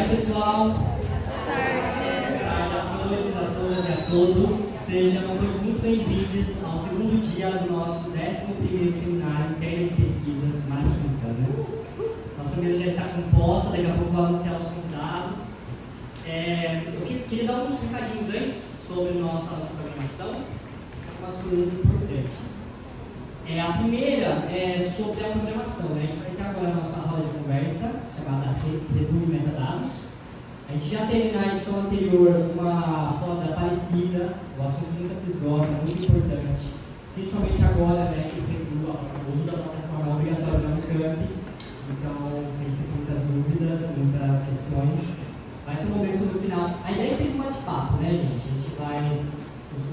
pessoal. Boa tarde a todas e a todos. Sejam todos muito bem-vindos ao segundo dia do nosso 11º seminário Técnica de Pesquisas Mário Santana. Nossa mesa já está composta, daqui a pouco vou anunciar os convidados. Eu queria dar uns recadinhos antes sobre nossa programação, algumas coisas importantes. A primeira é sobre a programação, né? A gente vai ter agora a nossa roda de conversa, chamada Reduo de Metadados. A gente já teve na edição anterior uma roda parecida, o assunto nunca se esgota, muito importante, principalmente agora, né, que o uso da plataforma é obrigatório na Unicamp, então tem sempre muitas dúvidas, muitas questões. Vai ter um momento no final. A ideia é sempre um bate-papo, né, gente? A gente vai.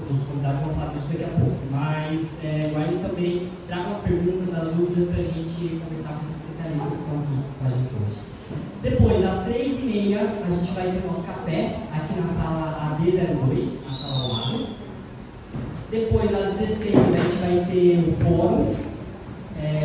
Os convidados vão falar disso daqui a pouco, mas guarde também, traga as perguntas, as dúvidas para a gente conversar com os especialistas que estão aqui com a gente hoje. Depois, às 3h30, a gente vai ter o nosso café aqui na sala AD02, na sala ao lado. Depois, às 16h, a gente vai ter o fórum,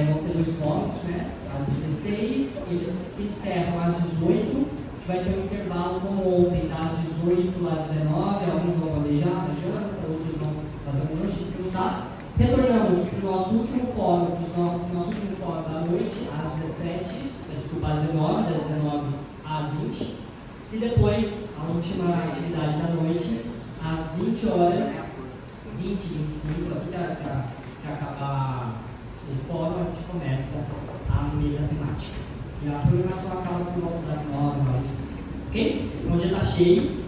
vamos ter 2 fóruns, né? Às 16h, eles se encerram às 18h. A gente vai ter um intervalo como ontem, das 18 às 19, alguns vão planejar na janta, outros vão fazer um lanche, descansar. Retornamos para o nosso último fórum, da noite, às 19, das 19 às 20. E depois, a última atividade da noite, às 20 horas, 20, 25, assim que acabar o fórum, a gente começa a mesa temática. E a programação acaba por volta das 9, ok? Então o dia está cheio.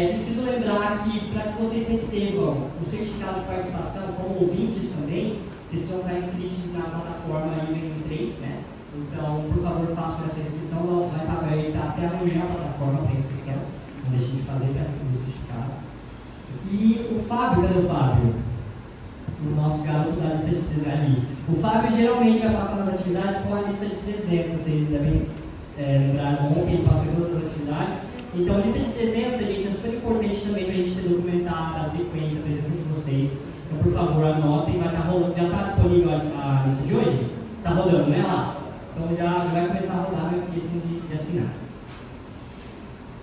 Preciso lembrar que para que vocês recebam o certificado de participação, como ouvintes também, vocês vão estar inscritos na plataforma Udemy 3, né? Então, por favor, façam essa inscrição. Vai estar aberta até amanhã a plataforma para inscrição. Não deixem de fazer para receber o certificado. E o Fábio, cadê o Fábio? O nosso garoto da lista de presença ali. O Fábio geralmente vai passar nas atividades com a lista de presença, vocês devem lembrar ontem, ele passou em todas as atividades. Então, a lista de presença, gente, é super importante também para a gente ter documentado a frequência, a presença de vocês. Então, por favor, anotem, vai estar rolando. Já está disponível a lista de hoje? Está rodando, né, lá? Então, já vai começar a rodar, não esqueçam de assinar.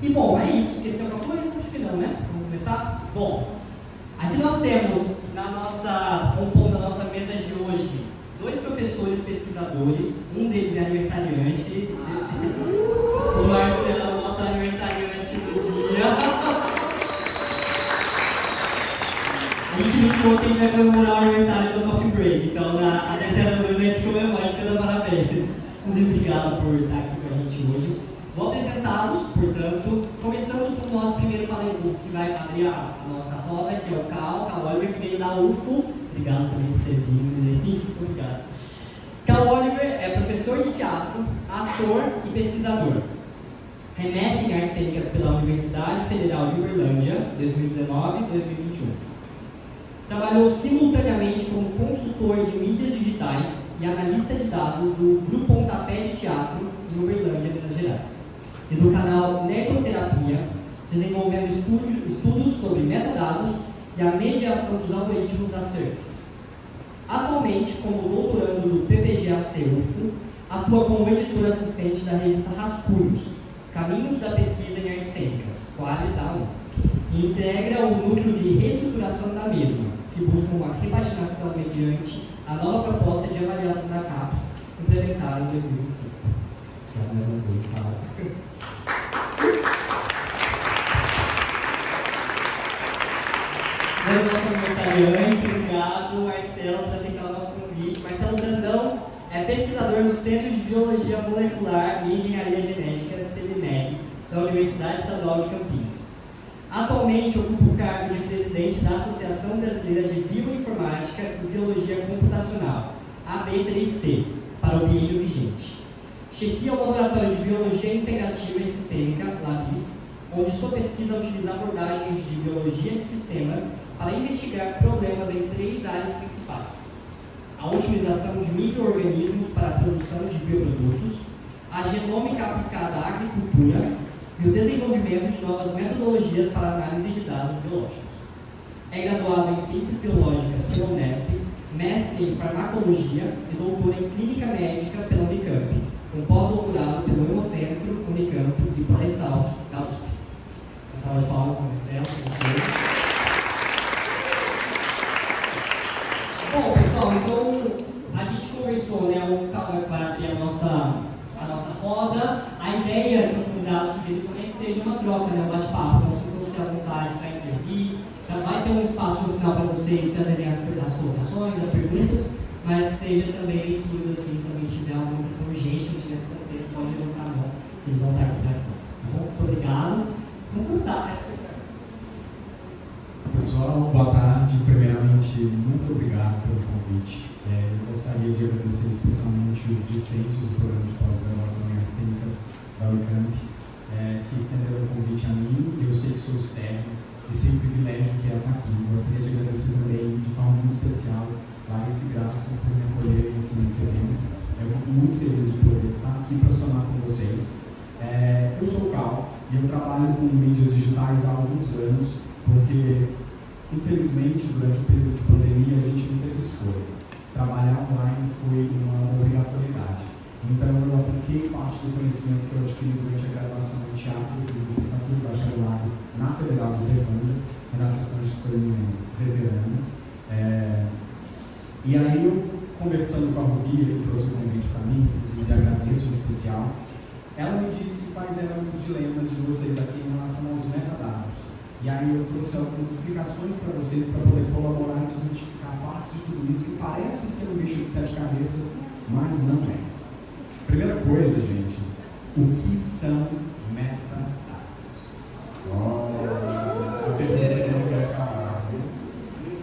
E, bom, é isso. Esqueceu alguma coisa? Acho que não, né? Vamos começar? Bom, aqui nós temos, compondo a nossa mesa de hoje, 2 professores pesquisadores, um deles é aniversariante, o Marcelo é o nosso aniversariante do dia. A gente viu que ontem a gente vai comemorar o aniversário do Coffee Break, então na terceira noite a gente comemora, a gente canta parabéns. Muito obrigado por estar aqui com a gente hoje. Vou apresentá-los, portanto, começando com o nosso primeiro palestro, que vai abrir a nossa roda, que é o Cal Oliver, que veio da UFO. Obrigado também por ter vindo, obrigado. Cal Oliver é professor de teatro, ator e pesquisador. Remestre em artes cênicas pela Universidade Federal de Uberlândia, 2019 e 2021. Trabalhou simultaneamente como consultor de mídias digitais e analista de dados do Grupo Pontapé de Teatro em Uberlândia, Minas Gerais. E do canal Nerdoterapia, desenvolvendo estudos sobre metadados e a mediação dos algoritmos das SERPs. Atualmente, como doutorando do PPGAC-UFO, atua como editor assistente da revista Rascunhos, Caminhos da Pesquisa em Artes Cênicas, Qualis A1, e integra o núcleo de reestruturação da mesma, que busca uma repaginação mediante a nova proposta de avaliação da CAPES, implementada em 2025. Já mais uma vez, fala. Obrigado, Marcelo, por aceitar o nosso convite. Marcelo Brandão é pesquisador no Centro de Biologia Molecular e Engenharia Genética, CEBIMEG, da Universidade Estadual de Campinas. Atualmente ocupa o cargo de presidente da Associação Brasileira de Bioinformática e Biologia Computacional, AB3C, para o biênio vigente. Chefia o Laboratório de Biologia Integrativa e Sistêmica, LABIS, onde sua pesquisa utiliza abordagens de biologia de sistemas para investigar problemas em 3 áreas principais: a otimização de micro-organismos para a produção de bioprodutos, a genômica aplicada à agricultura e o desenvolvimento de novas metodologias para análise de dados biológicos. É graduado em Ciências Biológicas pela Unesp, mestre em Farmacologia e doutor em Clínica Médica pela Unicamp, com pós-doutorado pelo Hemocentro, Unicamp e Polarisal, da USP. Uma salva de palmas para Marcelo. Bom, pessoal, então a gente conversou, né? Vai abrir a nossa roda. A ideia dos convidados sugeridos também é que seja uma troca, né? Um bate-papo, então se você à vontade para intervir. Vai ter um espaço no final para vocês trazerem as colocações, as perguntas, mas que seja também bem fluido, assim, se alguém tiver alguma questão urgente, que não tiver esse contexto, pode levantar a mão. Eles vão estar aqui, tá bom? Muito obrigado. Vamos começar. Pessoal, boa tarde. Primeiramente, muito obrigado pelo convite. Eu gostaria de agradecer especialmente os discentes do programa de pós-graduação em artes cênicas da Unicamp, que estenderam o convite a mim. Eu sei que sou externo e sei o privilégio que é estar aqui. Gostaria de agradecer também, de forma muito especial, Larissa e Graça, por me acolherem aqui nesse evento. Eu fico muito feliz de poder estar aqui para somar com vocês. Eu sou o Cal e eu trabalho com mídias digitais há alguns anos, porque, infelizmente, durante o período de pandemia, a gente não teve escolha. Trabalhar online foi uma obrigatoriedade. Então, eu apliquei parte do conhecimento que eu adquiri durante a graduação em teatro, fiz licenciatura e bacharelado na Federal de Uberlândia, na questão de foi veterano. E aí, eu, conversando com a Rubi, ele trouxe um convite para mim, inclusive agradeço em especial, ela me disse quais eram os dilemas de vocês aqui em relação aos metadados. E aí eu trouxe algumas explicações para vocês para poder colaborar e desmistificar parte de tudo isso que parece ser um bicho de 7 cabeças, mas não é. Primeira coisa, gente, o que são metadados?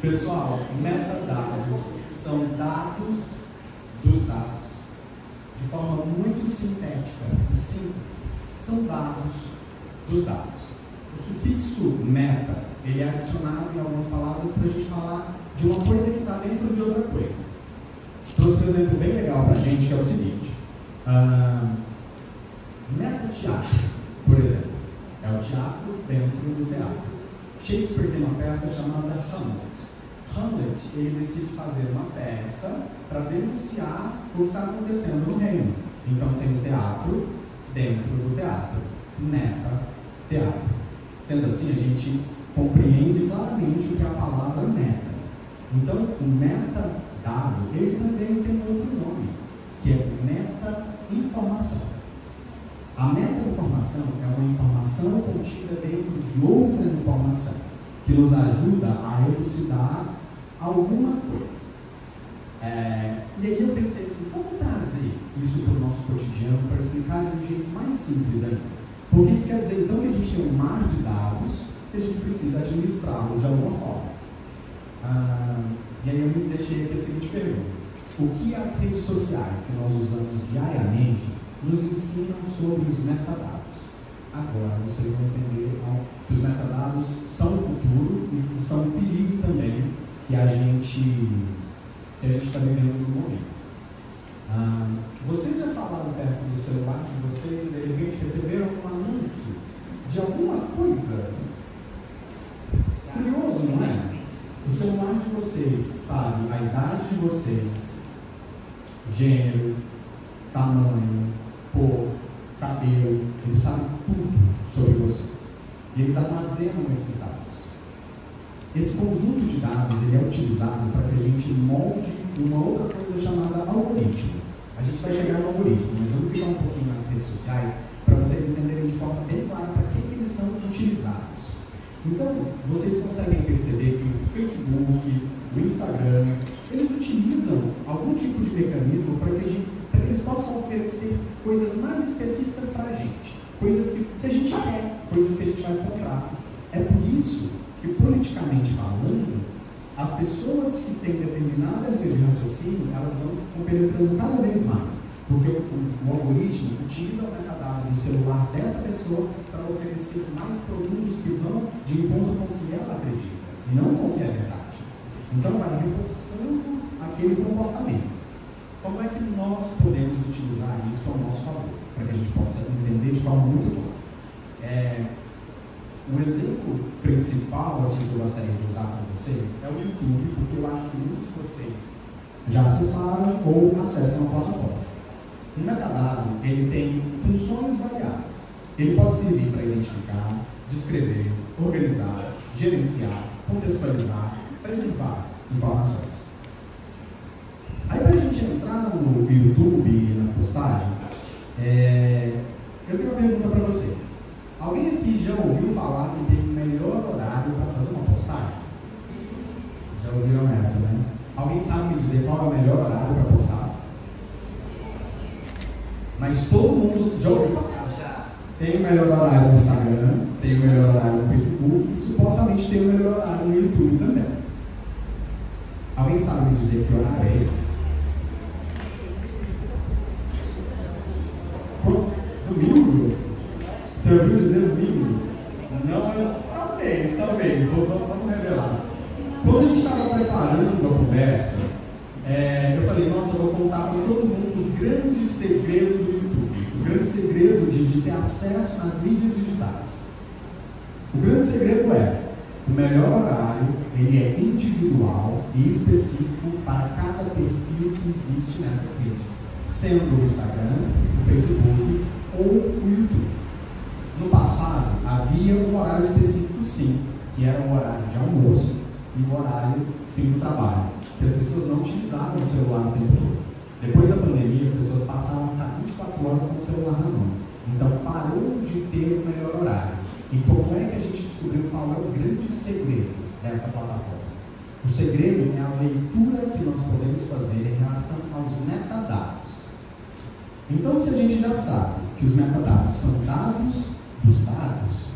Pessoal, metadados são dados dos dados. De forma muito sintética e simples, são dados dos dados. O sufixo meta, ele é adicionado em algumas palavras para a gente falar de uma coisa que está dentro de outra coisa. Trouxe um exemplo bem legal para a gente, que é o seguinte. Meta-teatro, por exemplo, é o teatro dentro do teatro. Shakespeare tem uma peça chamada Hamlet. Hamlet, ele decide fazer uma peça para denunciar o que está acontecendo no reino. Então tem o teatro dentro do teatro. Meta-teatro. Sendo assim, a gente compreende claramente o que é a palavra meta. Então, o metadado, ele também tem outro nome, que é meta-informação. A meta-informação é uma informação contida dentro de outra informação, que nos ajuda a elucidar alguma coisa. E aí eu pensei assim, como trazer isso para o nosso cotidiano, para explicar de um jeito mais simples ainda? Porque isso quer dizer, então, que a gente tem um mar de dados que a gente precisa administrá-los de alguma forma. E aí eu me deixei aqui a seguinte pergunta. O que as redes sociais que nós usamos diariamente nos ensinam sobre os metadados? Agora, vocês vão entender que os metadados são o futuro e são o perigo também que a gente está vivendo no momento. Vocês já falaram perto do celular de vocês e de repente receberam um anúncio de alguma coisa? Curioso, não é? O celular de vocês sabe a idade de vocês, gênero, tamanho, cor, cabelo, ele sabe tudo sobre vocês. E eles armazenam esses dados. Esse conjunto de dados ele é utilizado para que a gente molde uma outra coisa chamada algoritmo. A gente vai chegar no algoritmo, mas vamos ficar um pouquinho nas redes sociais para vocês entenderem de forma bem clara para que eles são utilizados. Então, vocês conseguem perceber que o Facebook, o Instagram, eles utilizam algum tipo de mecanismo para que eles possam oferecer coisas mais específicas para a gente, coisas que a gente quer, coisas que a gente vai comprar. É por isso que, politicamente falando, as pessoas que têm determinada linha de raciocínio, elas vão compenetrando cada vez mais, porque o algoritmo utiliza o metadado do celular dessa pessoa para oferecer mais produtos que vão de encontro com o que ela acredita, e não com o que é verdade. Então, vai reforçando aquele comportamento. Como é que nós podemos utilizar isso ao nosso favor, para que a gente possa entender de forma muito boa? O exemplo principal assim, que eu gostaria de usar com vocês é o YouTube, porque eu acho que muitos de vocês já acessaram ou acessam a plataforma. Um metadado, ele tem funções variadas. Ele pode servir para identificar, descrever, organizar, gerenciar, contextualizar, preservar informações. Aí, para a gente entrar no YouTube e nas postagens, eu tenho uma pergunta para vocês. Alguém aqui já ouviu falar que tem o melhor horário para fazer uma postagem? Já ouviram essa, né? Alguém sabe me dizer qual é o melhor horário para postar? Mas todo mundo já ouviu falar. Tem o melhor horário no Instagram, tem o melhor horário no Facebook e supostamente tem o melhor horário no YouTube também. Alguém sabe me dizer que horário é esse? Domingo? Você ouviu dizer domingo? Não, talvez. Vamos revelar. Quando a gente estava preparando a conversa, eu falei, nossa, eu vou contar para todo mundo o grande segredo do YouTube. O grande segredo de ter acesso nas mídias digitais. O grande segredo o melhor horário, ele é individual e específico para cada perfil que existe nessas redes, sendo o Instagram, o Facebook ou o YouTube. No passado, havia um horário específico sim, que era o horário de almoço e o horário fim do trabalho, que as pessoas não utilizavam o celular o tempo todo. Depois da pandemia, as pessoas passavam a ficar 24 horas com o celular na mão. Então, parou de ter o melhor horário. E como é que a gente descobriu qual é o grande segredo dessa plataforma? O segredo é a leitura que nós podemos fazer em relação aos metadados. Então, se a gente já sabe que os metadados são dados dos dados,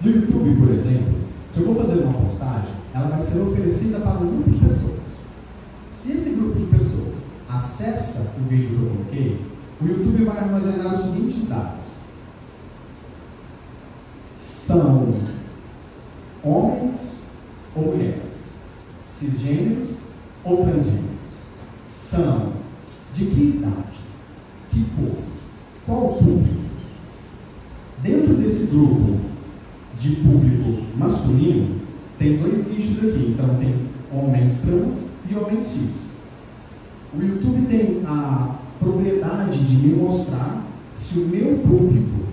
no YouTube, por exemplo, se eu vou fazer uma postagem, ela vai ser oferecida para um grupo de pessoas. Se esse grupo de pessoas acessa o vídeo que eu coloquei, o YouTube vai armazenar os seguintes dados. São homens ou mulheres, cisgêneros ou transgêneros. São de que idade, que cor, qual público. Dentro desse grupo de público masculino, tem dois nichos aqui. Então, tem homens trans e homens cis. O YouTube tem a propriedade de me mostrar se o meu público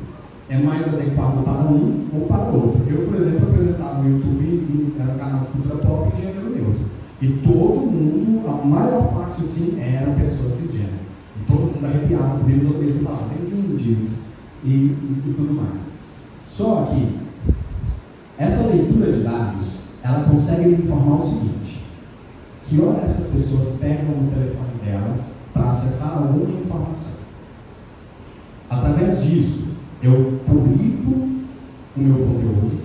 é mais adequado para um ou para o outro. Eu, por exemplo, apresentava no YouTube, era um canal de cultura pop e gênero neutro. E todo mundo, a maior parte, sim, era pessoa cisgênero. E todo mundo arrepiado comigo toda vez que falava, bem-vindos e tudo mais. Só que essa leitura de dados, ela consegue me informar o seguinte: que hora essas pessoas pegam o telefone delas para acessar alguma informação. Através disso, eu publico o meu conteúdo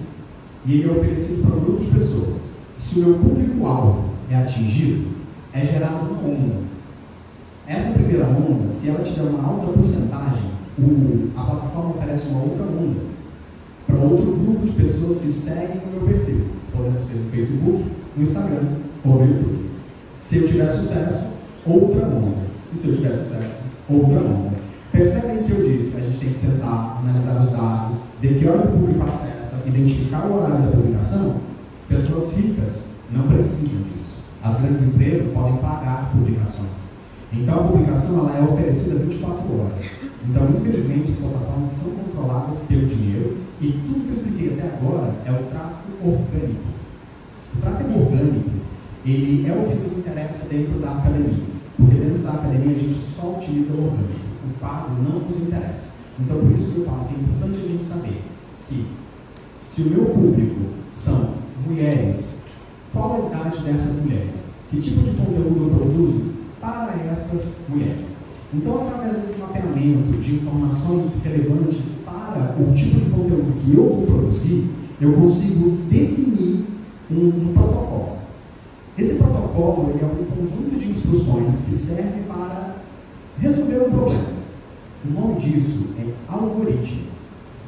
e ele é oferecido para um grupo de pessoas. Se o meu público-alvo é atingido, é gerada uma onda. Essa primeira onda, se ela tiver uma alta porcentagem, a plataforma oferece uma outra onda para outro grupo de pessoas que seguem o meu perfil. Pode ser no Facebook, no Instagram ou no YouTube. Se eu tiver sucesso, outra onda. E se eu tiver sucesso, outra onda. Percebem que eu disse que a gente tem que sentar, analisar os dados, ver que hora o público acessa, identificar o horário da publicação? Pessoas ricas não precisam disso. As grandes empresas podem pagar publicações. Então a publicação ela é oferecida 24 horas. Então, infelizmente, as plataformas são controladas pelo dinheiro e tudo que eu expliquei até agora é o tráfego orgânico. O tráfego orgânico, ele é o que nos interessa dentro da academia. Porque dentro da academia a gente só utiliza o orgânico. O pago não nos interessa. Então, por isso que eu falo que é importante a gente saber que se o meu público são mulheres, qual a idade dessas mulheres? Que tipo de conteúdo eu produzo para essas mulheres? Então, através desse mapeamento de informações relevantes para o tipo de conteúdo que eu vou produzir, eu consigo definir um protocolo. Esse protocolo ele é um conjunto de instruções que serve para resolver um problema. O nome disso é algoritmo.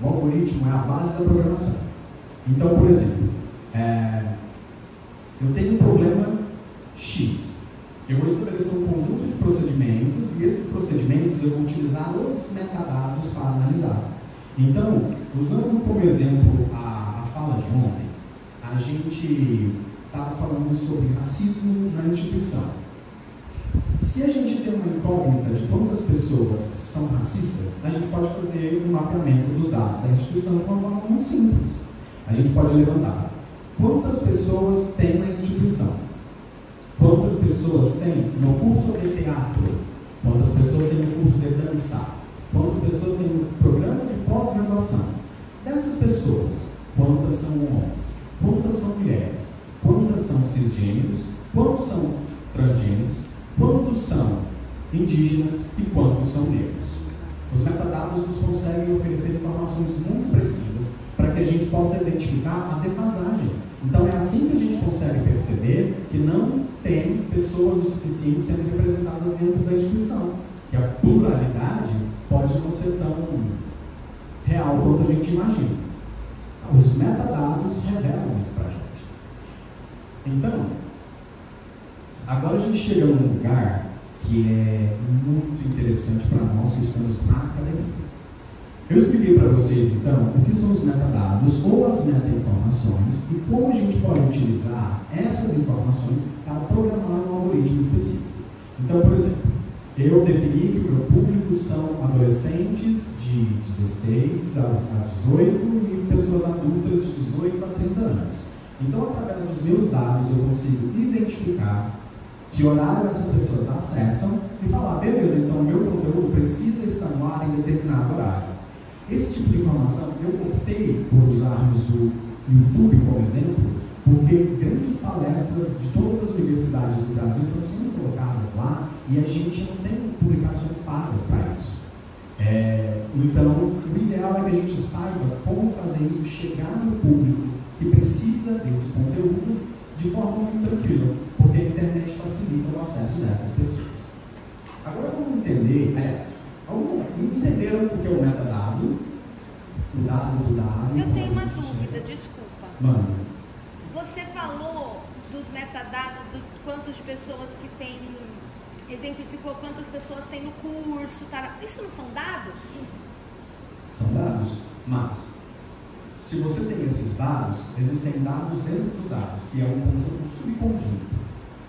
O algoritmo é a base da programação. Então, por exemplo, eu tenho um problema X. Eu vou estabelecer um conjunto de procedimentos e esses procedimentos eu vou utilizar os metadados para analisar. Então, usando como exemplo a fala de ontem, a gente estava falando sobre racismo na instituição. Se Se a gente tem uma incógnita de quantas pessoas são racistas, a gente pode fazer um mapeamento dos dados da instituição de uma forma muito simples. A gente pode levantar quantas pessoas tem na instituição, quantas pessoas tem no curso de teatro, quantas pessoas tem no curso de dança, quantas pessoas tem no programa de pós-graduação. Dessas pessoas, quantas são homens, quantas são mulheres, quantas são cisgêneros, quantos são transgêneros, quantos são indígenas e quantos são negros. Os metadados nos conseguem oferecer informações muito precisas para que a gente possa identificar a defasagem. Então é assim que a gente consegue perceber que não tem pessoas o suficiente sendo representadas dentro da instituição. E a pluralidade pode não ser tão real quanto a gente imagina. Os metadados revelam isso para a gente. Então, agora a gente chega num lugar que é muito interessante para nós que estamos na academia. Eu expliquei para vocês, então, o que são os metadados ou as meta-informações e como a gente pode utilizar essas informações para programar um algoritmo específico. Então, por exemplo, eu defini que o meu público são adolescentes de 16 a 18 e pessoas adultas de 18 a 30 anos. Então, através dos meus dados, eu consigo identificar que horário essas pessoas acessam e falar, beleza, então o meu conteúdo precisa estar no ar em determinado horário. Esse tipo de informação, eu optei por usarmos o YouTube como exemplo, porque grandes palestras de todas as universidades do Brasil estão sendo colocadas lá e a gente não tem publicações pagas para isso. Então, o ideal é que a gente saiba como fazer isso chegar no público que precisa desse conteúdo de forma muito tranquila, porque a internet facilita o acesso dessas pessoas. Agora vamos entender, entenderam o que é o metadado, o dado do dado. Eu tenho uma dúvida, desculpa. Manda. Você falou dos metadados, do quantas pessoas que tem, exemplificou quantas pessoas tem no curso, tá? Isso não são dados? São dados, mas se você tem esses dados, existem dados dentro dos dados, que é um conjunto, um subconjunto.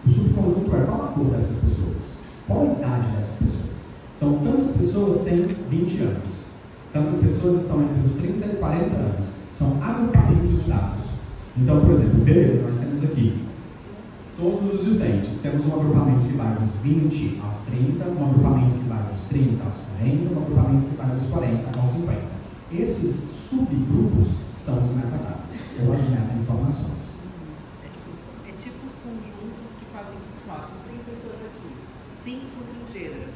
O subconjunto é qual a cor dessas pessoas, qual a idade dessas pessoas. Então, tantas pessoas têm 20 anos, tantas pessoas estão entre os 30 e 40 anos. São agrupamentos de dados. Então, por exemplo, beleza, nós temos aqui todos os discentes. Temos um agrupamento que vai dos 20 aos 30, um agrupamento que vai dos 30 aos 40, um agrupamento que vai dos 40 aos 50. Esses subgrupos são os metadados, ou as meta-informações. É tipo os conjuntos que fazem, claro, 100 pessoas aqui, 5 são estrangeiras.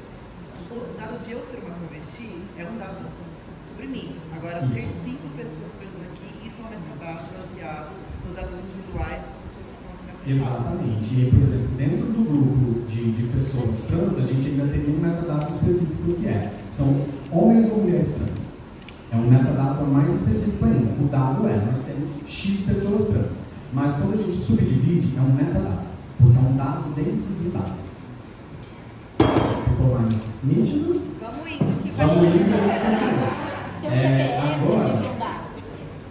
O dado de eu ser uma travesti é um dado sobre mim. Agora, ter 5 pessoas trans aqui, isso é um metadado baseado nos dados individuais das pessoas que estão aqui nessa sala. Exatamente. E, por exemplo, dentro do grupo de pessoas trans, a gente ainda teria um metadado específico do que é. São homens ou mulheres trans. É um metadado mais específico ainda. O dado é, nós temos X pessoas trans. Mas quando a gente subdivide, é um metadado. Porque é um dado dentro do dado. Ficou mais nítido? Vamos indo, que Vamos indo, Seu CPF, agora,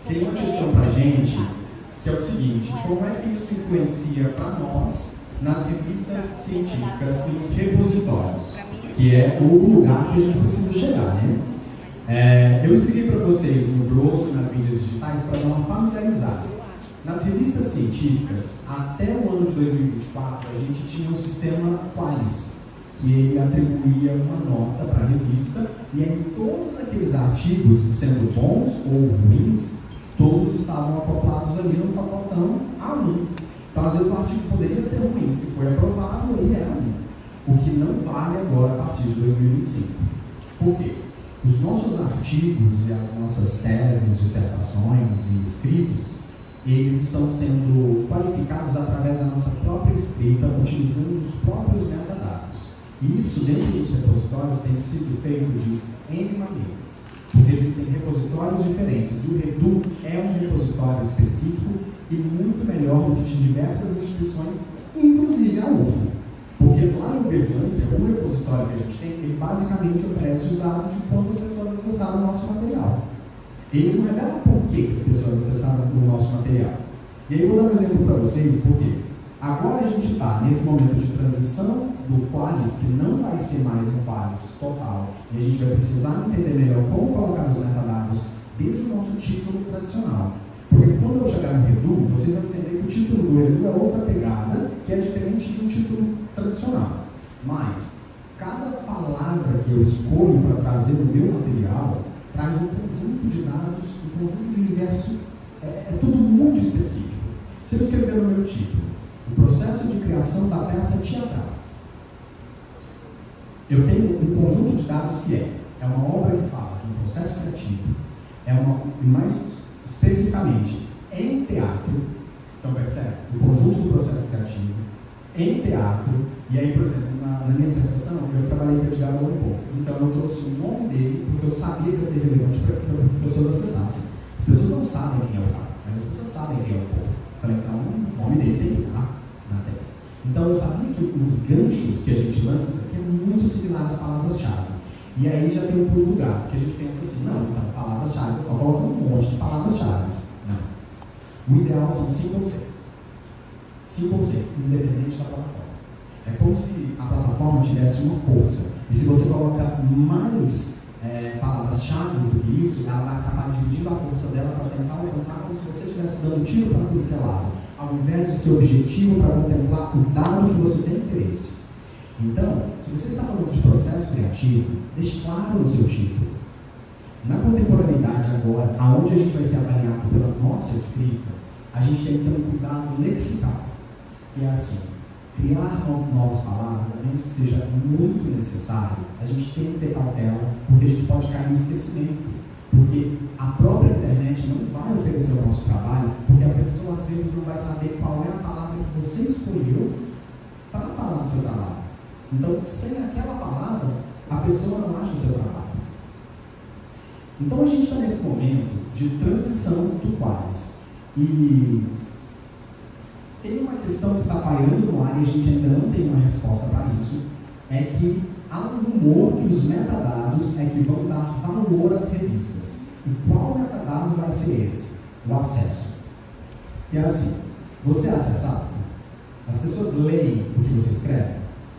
tem uma questão pra gente, que é o seguinte, como é que isso influencia para nós nas revistas científicas e nos repositórios, que é o lugar que a gente precisa chegar, né? Eu expliquei para vocês no grosso, nas mídias digitais, para dar uma familiarizada. Nas revistas científicas, até o ano de 2024, a gente tinha um sistema Qualis, que ele atribuía uma nota para a revista, e aí todos aqueles artigos, sendo bons ou ruins, todos estavam acoplados ali no pacotão A1. Então, às vezes, o artigo poderia ser ruim, se foi aprovado, ele era ruim. O que não vale agora a partir de 2025. Por quê? Os nossos artigos e as nossas teses, dissertações e escritos, eles estão sendo qualificados através da nossa própria escrita, utilizando os próprios metadados. E isso, dentro dos repositórios, tem sido feito de N maneiras, porque existem repositórios diferentes, e o Redu é um repositório específico e muito melhor do que de diversas instituições, inclusive a UFO. Porque lá no Berlândia, o repositório que a gente tem, ele basicamente oferece os dados de quantas pessoas acessaram o nosso material. Ele não revela por que as pessoas acessaram o nosso material. E aí eu vou dar um exemplo para vocês, porque Agora a gente está nesse momento de transição do Qualis, que não vai ser mais um Qualis total, e a gente vai precisar entender melhor como colocar os metadados desde o nosso título tradicional. Porque quando eu chegar no Redu, vocês vão entender que o título do Redu é outra pegada, que é diferente de um título tradicional. Mas, cada palavra que eu escolho para trazer no meu material, traz um conjunto de dados, um conjunto de universo, é tudo muito específico. Se eu escrever no meu título, o processo de criação da peça teatral, eu tenho um conjunto de dados que é uma obra que fala de um processo criativo, mais especificamente em teatro, então percebe? O conjunto do processo criativo, em teatro, e aí, por exemplo, na minha dissertação, eu trabalhei com o Edgar Allan Poe, então eu trouxe o nome dele, porque eu sabia que ia ser relevante para que as pessoas acessassem. As pessoas não sabem quem é o cara, mas as pessoas sabem quem é o Poe. Falei, então, o nome dele tem que estar na tese. Então, eu sabia que os ganchos que a gente lança, que é muito similar às palavras-chave. E aí já tem um pulo do gato, que a gente pensa assim, não, então, palavras-chave, só coloca um monte de palavras-chave. Não. O ideal são 5 ou 6. 5 ou 6, independente da plataforma. É como se a plataforma tivesse uma força. E se você colocar mais palavras-chave do que isso, ela vai acabar dividindo a força dela para tentar alcançar como se você estivesse dando tiro para tudo que é lado, ao invés de ser objetivo para contemplar o dado que você tem interesse. Então, se você está falando de processo criativo, deixe claro no seu título. Na contemporaneidade agora, aonde a gente vai ser avaliado pela nossa escrita, a gente tem que ter um cuidado lexical. E é assim, criar novas palavras, a menos que seja muito necessário, a gente tem que ter cautela, porque a gente pode cair no esquecimento. Porque a própria internet não vai oferecer o nosso trabalho, porque a pessoa às vezes não vai saber qual é a palavra que você escolheu para falar do seu trabalho. Então, sem aquela palavra, a pessoa não acha o seu trabalho. Então, a gente está nesse momento de transição do Qualis. E tem uma questão que está pairando no ar e a gente ainda não tem uma resposta para isso, é que há um rumor que os metadados é que vão dar valor às revistas. E qual metadado vai ser esse? O acesso. Que é assim, você é acessado? As pessoas leem o que você escreve?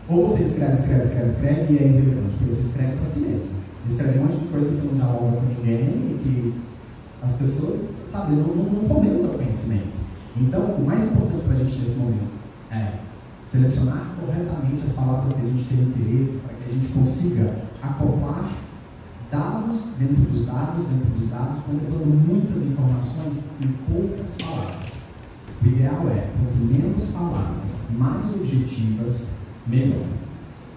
Ou você escreve e é irrelevante, porque você escreve para si mesmo. Escreve um monte de coisa que não dialoga com ninguém e que as pessoas, sabe, não comentam o conhecimento. Então, o mais importante para a gente nesse momento é selecionar corretamente as palavras que a gente tem interesse para que a gente consiga acoplar dados dentro dos dados, contemplando muitas informações em poucas palavras. O ideal é, quanto menos palavras, mais objetivas, melhor.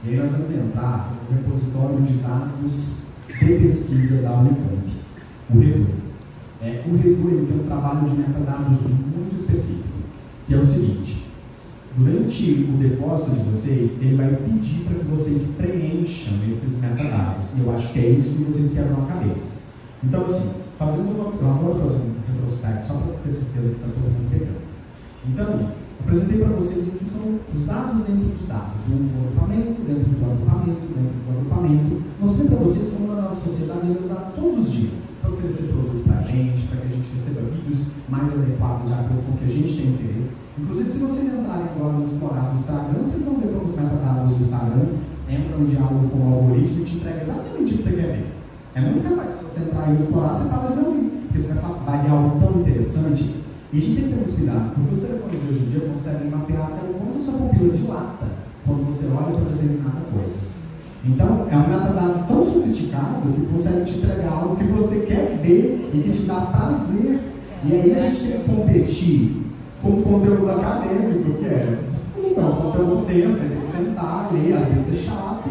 E aí nós vamos entrar no repositório de dados de pesquisa da Unicamp, o Redu. O Redu ele tem um trabalho de metadados muito específico, que é o seguinte: durante o depósito de vocês, ele vai pedir para que vocês preencham esses metadados, e eu acho que é isso que vocês quebram a cabeça. Então, assim, eu vou fazer um retrospecto, só para ter certeza que está todo mundo pegando. Então, apresentei para vocês o que são os dados dentro dos dados, um agrupamento dentro do agrupamento, mostrei para vocês como a nossa sociedade vai usar todos os dias para oferecer produto para a gente receba vídeos mais adequados de acordo com o que a gente tem interesse. Inclusive, se vocês entrarem agora no explorar do Instagram, vocês vão ver como os metadados do Instagram entram no diálogo com o algoritmo e te entrega exatamente o que você quer ver. É muito capaz de você entrar e explorar, você para de não ouvir, porque você vai ver algo tão interessante. E a gente tem que ter muito cuidado, porque os telefones de hoje em dia conseguem mapear até o quanto a sua pupila dilata quando você olha para determinada coisa. Então, é um metadado tão sofisticado que consegue te entregar algo que você quer ver e que te dá prazer. E aí a gente tem que competir com o conteúdo acadêmico, que é um conteúdo denso, tem que sentar, ler, às vezes é chato.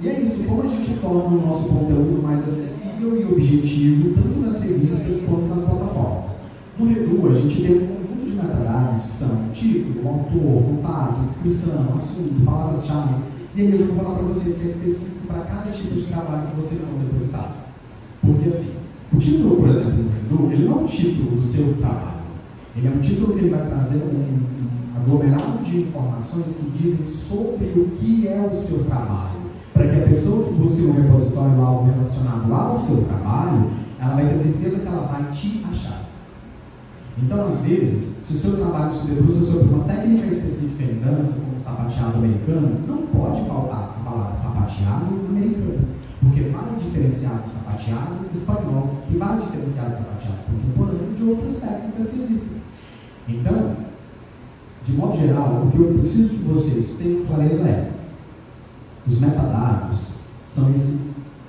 E é isso, como a gente torna o nosso conteúdo mais acessível e objetivo, tanto nas revistas quanto nas plataformas. No Redu, a gente tem um conjunto de metadados que são título, autor, contato, descrição, assunto, palavras-chave. E aí eu vou falar para vocês que é específico para cada tipo de trabalho que vocês vão depositar. Porque assim, o título, por exemplo, no Redu, ele não é um título do seu trabalho. Ele é um título que ele vai trazer um aglomerado de informações que dizem sobre o que é o seu trabalho. Para que a pessoa que busque no repositório algo relacionado ao seu trabalho, ela vai ter certeza que ela vai te achar. Então, às vezes, se o seu trabalho se debruça sobre uma técnica específica em dança, como o sapateado americano, não pode faltar a palavra sapateado americano, porque vai diferenciar do sapateado espanhol, que vai diferenciar do sapateado contemporâneo de outras técnicas que existem. Então, de modo geral, o que eu preciso que vocês tenham clareza é: os metadados são esse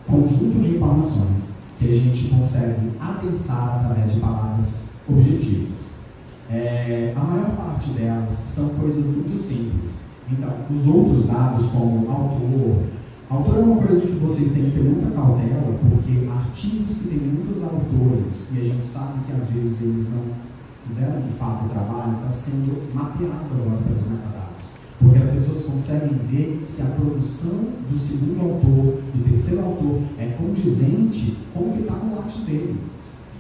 conjunto de informações que a gente consegue adensar através de palavras objetivas. A maior parte delas são coisas muito simples. Então, os outros dados, como autor é uma coisa que vocês têm que ter muita cautela, porque artigos que têm muitos autores, e a gente sabe que às vezes eles não fizeram de fato o trabalho, está sendo mapeado agora pelos metadados, porque as pessoas conseguem ver se a produção do segundo autor, do terceiro autor, é condizente com o que está no lápis dele.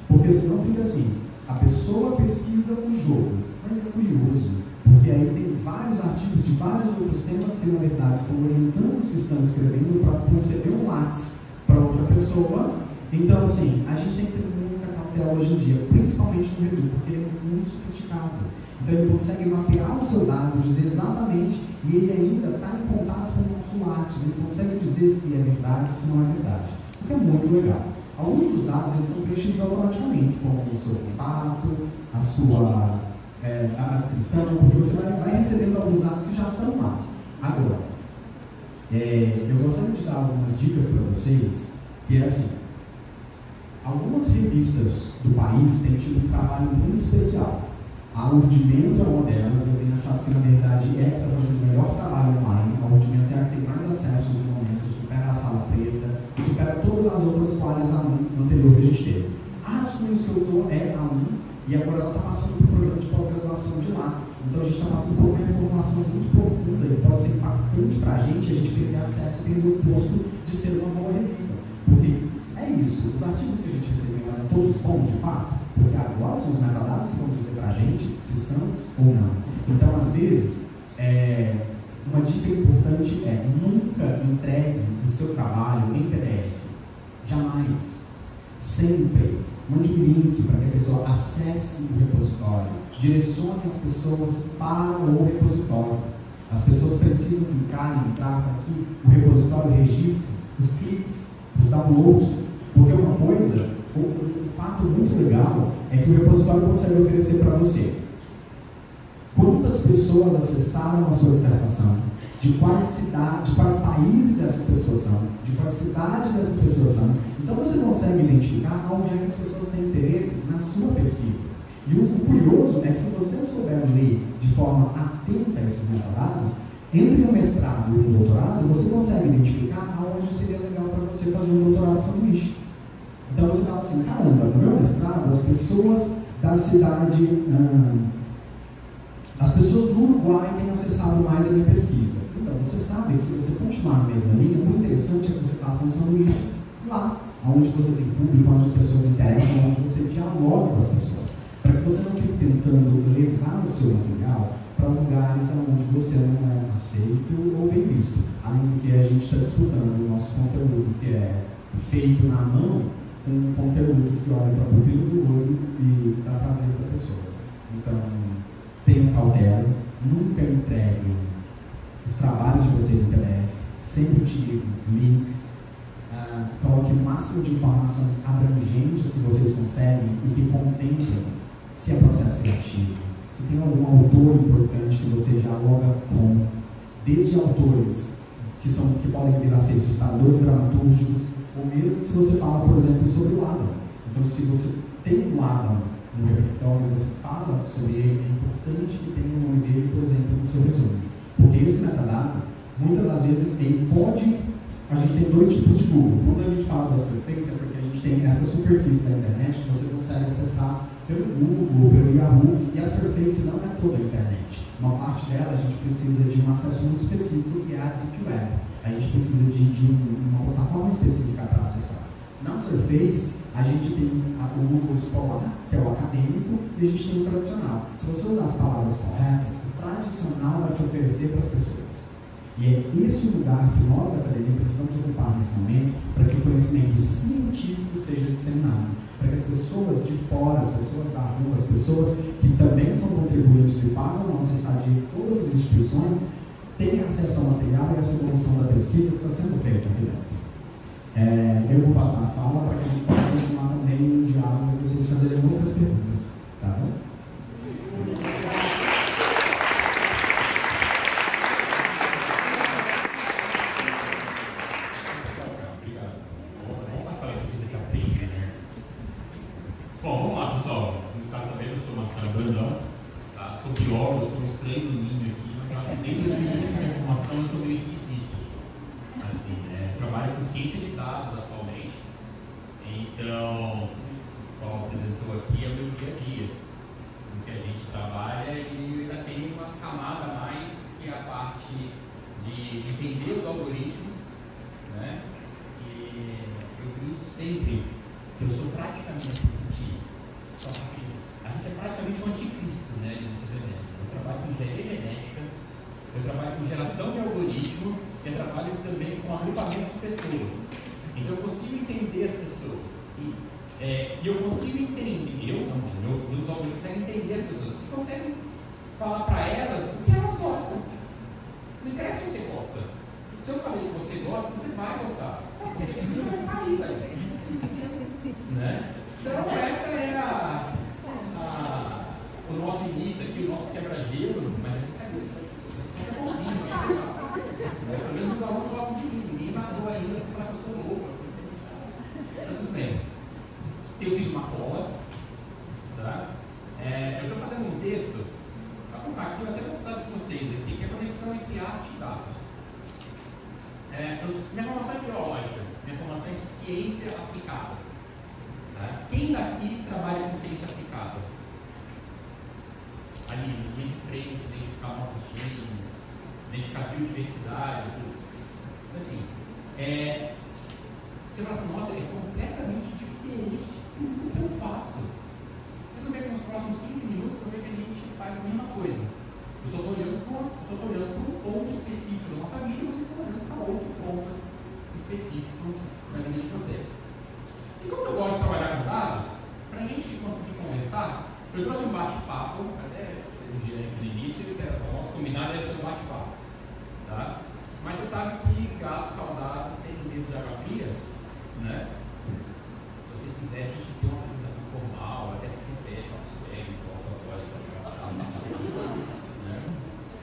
Porque senão fica assim: a pessoa pesquisa o jogo, mas é curioso, porque aí tem vários artigos de vários outros temas que, na verdade, são orientando que estão escrevendo para conceber um lápis para outra pessoa. Então, assim, a gente tem que ter muita cautela hoje em dia, principalmente no Redu, porque ele é muito sofisticado. Então, ele consegue mapear o seu dado, dizer exatamente, e ele ainda está em contato com o nosso lápis, ele consegue dizer se é verdade ou se não é verdade, o que é muito legal. Alguns dos dados eles são preenchidos automaticamente, como o seu contato, a sua a descrição, porque você vai recebendo alguns dados que já estão lá. Agora, eu gostaria de dar algumas dicas para vocês, que é assim: algumas revistas do país têm tido um trabalho muito especial. A Urdimento é uma delas, eu tenho achado que na verdade que está fazendo o melhor trabalho online. A Urdimento é a que tem mais acesso no momento, supera a Sala Preta, supera todas as outras quadras anterior que a gente teve. A Rascunhos que eu estou é A1, e agora ela está passando por um programa de pós-graduação de lá. Então a gente está passando por uma informação muito profunda e pode ser impactante para a gente perder acesso e perder o posto de ser uma boa revista. Porque é isso, os artigos que a gente recebeu eram todos bons de fato, porque agora são os metadados que vão dizer para a gente se são ou não. Então, às vezes, uma dica importante é: nunca entregue o seu trabalho em PDF. Jamais. Sempre. Mande um link para que a pessoa acesse o repositório. Direcione as pessoas para o repositório. As pessoas precisam clicar e entrar para que o repositório registre os cliques, os downloads. Porque uma coisa, um fato muito legal é que o repositório consegue oferecer para você quantas pessoas acessaram a sua dissertação, de quais países essas pessoas são, de quais cidades essas pessoas são. Então você consegue identificar onde é que as pessoas têm interesse na sua pesquisa. E o curioso é que se você souber ler de forma atenta a esses metadados, entre um mestrado e um doutorado, você consegue identificar aonde seria legal para você fazer um doutorado sanduíche. Então você fala assim: caramba, no meu mestrado, as pessoas da cidade, as pessoas do Uruguai têm acessado mais a minha pesquisa. Então você sabe que se você continuar na mesma linha, o interessante é que você faça um sanduíche lá, onde você tem público, onde as pessoas interessam, onde você dialoga com as pessoas, para que você não fique tentando levar o seu material para lugares onde você não é aceito ou bem visto. Além do que a gente está disputando o nosso conteúdo, que é feito na mão, com um conteúdo que olha para o pupilo do olho e dá prazer para a pessoa. Então, tenham cautela, nunca entreguem os trabalhos de vocês em PDF, sempre utilizem links, coloque o máximo de informações abrangentes que vocês conseguem e que contemplem se é processo criativo, se tem algum autor importante que você dialoga com, desde autores que podem vir a ser ditadores dramatúrgicos, ou mesmo se você fala, por exemplo, sobre o Adam. Então, se você tem um Adam no repertório, você fala sobre ele, é importante que tenha o nome dele, por exemplo, no seu resumo. Porque esse metadado, muitas das vezes, ele pode... A gente tem dois tipos de Google. Quando a gente fala da Surface, é porque a gente tem essa superfície da internet que você consegue acessar pelo Google, pelo Yahoo, e a Surface não é toda a internet. Uma parte dela a gente precisa de um acesso muito específico, que é a Deep Web. A gente precisa de uma plataforma específica para acessar. Na Surface, a gente tem o Google escolar, que é o acadêmico, e a gente tem o tradicional. Se você usar as palavras corretas, o tradicional vai te oferecer para as pessoas. E é esse o lugar que nós da academia precisamos ocupar nesse momento para que o conhecimento científico seja disseminado, para para que as pessoas de fora, as pessoas da rua, as pessoas que também são contribuintes e pagam nossa estadia em todas as instituições, tenham acesso ao material e essa evolução da pesquisa que está sendo feita aqui dentro. Eu vou passar a fala para que a gente possa continuar também no diálogo e vocês fazerem outras perguntas. Tá bom? Bom, vamos lá, pessoal. Como está sabendo, eu sou Marcelo Brandão, tá? Sou biólogo, sou um estranho no ninho aqui, mas eu acho que desde o início da minha formação eu sou meio esquisito. Assim, trabalho com ciência de dados atualmente, então, como apresentou aqui, é o meu dia a dia, em que a gente trabalha e ainda tem uma camada a mais, que é a parte de entender os algoritmos, né? E eu grito sempre que eu sou praticamente a gente é praticamente um anticristo, né, de genética. Eu trabalho com engenharia genética, eu trabalho com geração de algoritmo, eu trabalho também com agrupamento de pessoas. Então eu consigo entender as pessoas. E eu consigo entender, meus algoritmos conseguem entender as pessoas e conseguem falar para elas o que elas gostam. Não interessa se você gosta. Se eu falei que você gosta, você vai gostar. Sabe por quê? Porque não vai sair daí. Né? Então essa é o nosso início aqui, o nosso quebra-gelo, mas é bonzinho, pelo menos os alunos gostam de mim, ninguém nadou ainda para falar que eu sou louco, assim, mas tudo bem. Eu fiz uma cola, tá? Eu estou fazendo um texto, só compartilho até com de vocês aqui, que é a conexão entre arte e dados. Minha formação é biológica, minha formação é ciência aplicada. Tá? Quem daqui trabalha com ciência aplicada? Ali, linha de frente, identificar novos genes, identificar biodiversidade, tudo isso. Então, assim, você fala assim, nossa, é completamente diferente de tudo que eu faço. Vocês vão ver que nos próximos 15 minutos, vão ver que a gente faz a mesma coisa. Eu só estou olhando para um ponto específico da nossa vida e vocês estão olhando para outro ponto específico na vida de vocês. E como eu gosto de trabalhar com dados, para a gente conseguir conversar, eu trouxe um bate-papo, até no início, o nosso combinado é ser um bate-papo. Tá? Mas você sabe que gás escaldado tem medo de água fria, né? Se vocês quiserem, a gente tem uma apresentação formal, até que tem pé, papo suego, né?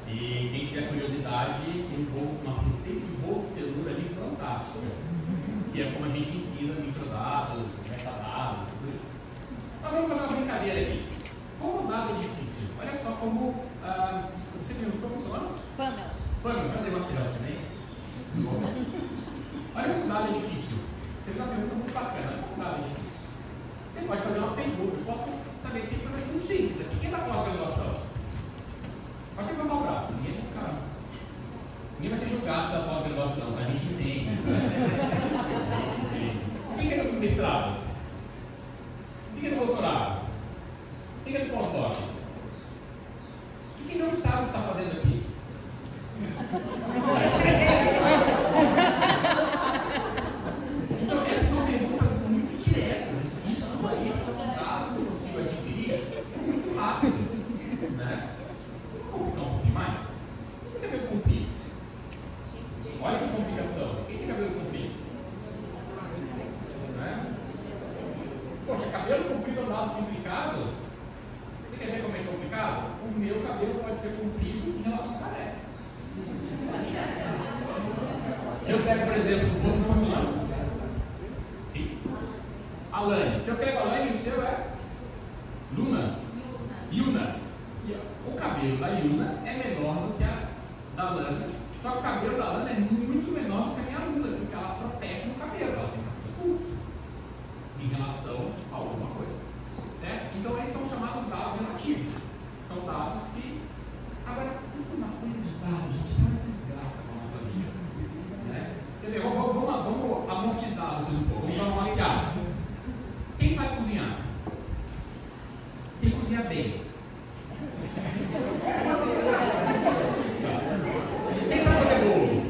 E quem tiver curiosidade, tem uma receita de bolo de cenoura ali fantástica, que é como a gente ensina microdados, metadados, tudo isso. Nós vamos fazer uma brincadeira aqui. Como o dado é difícil, olha só como. Você perguntou como seu nome? Pamela. Pamela, prazer, Marcelo também. Olha como o dado é difícil. Você fez uma pergunta muito bacana. Olha como o dado é difícil. Você pode fazer uma pergunta. Eu posso saber que coisa muito simples aqui. Quem é da pós-graduação? Pode levantar o braço. Ninguém vai ser julgado da pós-graduação, a gente entende. Quem é do mestrado? Quem é do doutorado? Quem é do pós-doc? E quem não sabe o que está fazendo aqui? Então, essas são perguntas muito diretas. Isso aí são dados que eu consigo adquirir muito rápido. Né? Vamos complicar um pouquinho mais? O que é cabelo comprido? Olha que complicação. O que é cabelo comprido? Né? Poxa, cabelo comprido é um dado complicado? Você quer ver como é complicado? O meu cabelo pode ser comprido em relação ao careca. Se eu pego, por exemplo, você funcionando? Alane. Se eu pego a Alane, o seu é Luna. Yuna. O cabelo da Yuna é menor do que a da Alane. Só que o cabelo da Alane é muito menor do que a minha Luna, porque ela tropeça no cabelo. Ela tem cabelo curto em relação a alguma coisa. Certo? Então, esses são chamados dados relativos. São dados que. Agora, tem uma coisa de dados, gente, é uma desgraça com a nossa vida. Né? Entendeu? Vamos amortizar vocês um pouco. Vamos dar uma maciada. Quem sabe cozinhar? Quem cozinha bem? Quem sabe fazer bolo?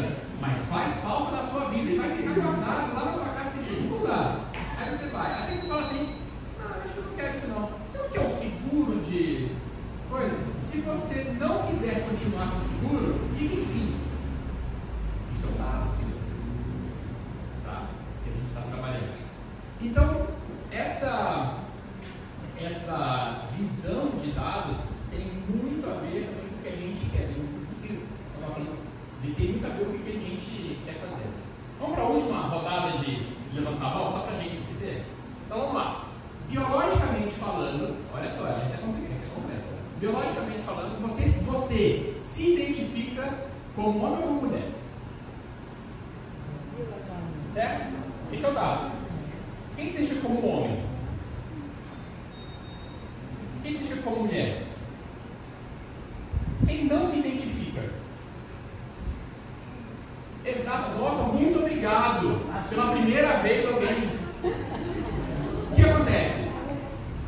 beleza, mas faz falta na sua vida e vai ficar guardado lá na sua casa sem você usar. Aí você vai, aí você fala assim, acho que eu não quero isso não. Você não quer um seguro de coisa? Se você não quiser continuar com o seguro, clique em sim. Isso é um dado, tá? Que a gente está trabalhando. Então, essa visão de dados tem muito a ver também com o que a gente quer. Tem muito a ver com o que a gente quer fazer. Vamos para a última rodada de levantar a bola, só para a gente esquecer? Então vamos lá. Biologicamente falando, olha só, essa é complexa. Biologicamente falando, você se identifica como homem ou como mulher? Certo? Esse é o dado. Quem se identifica como homem? Quem se identifica como mulher? Quem não se identifica? Exato. Nossa, muito obrigado. Pela primeira vez alguém. O que acontece?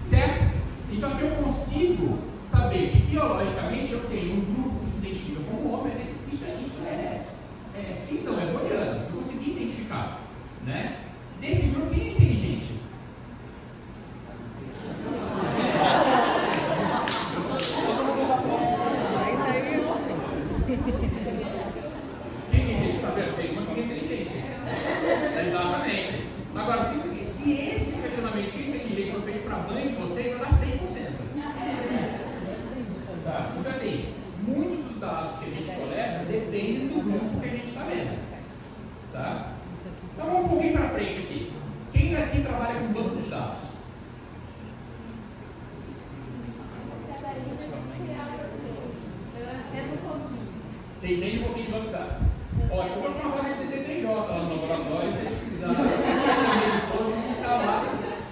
Certo? Então aqui eu consigo saber que biologicamente eu tenho um grupo que se identifica como homem. Isso é sim, não, é booleano. Eu consegui identificar, né? Desse grupo, quem é inteligente? Quem está vendo? Tem uma que é inteligente. Exatamente. Agora, se esse questionamento que é inteligente foi feito para a mãe de vocês, vai dar 100%. Sabe? Então, assim, muitos dos dados que a gente coleta dependem do grupo que a gente está vendo. Tá? Então, vamos um pouquinho para frente aqui. Quem aqui trabalha com banco de dados? Você entende um pouquinho de banco de dados? Ó, eu vou trabalhar de DTJ lá no laboratório, se eles precisarem. A gente está lá,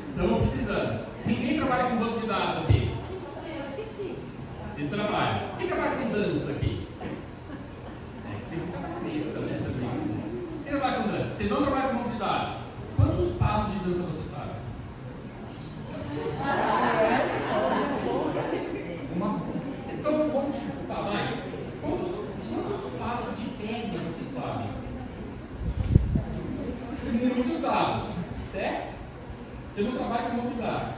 estamos precisando. Ninguém trabalha com banco de dados aqui. Vocês trabalham. Quem trabalha com dança aqui? Tem que trabalhar com isso também. Quem trabalha com dança? Vocês não trabalham com banco de dados. Quantos passos de dança você sabe? Então vamos dificultar mais. Quantos passos de técnica você sabe? Muitos dados, certo? Você não trabalha com banco de dados.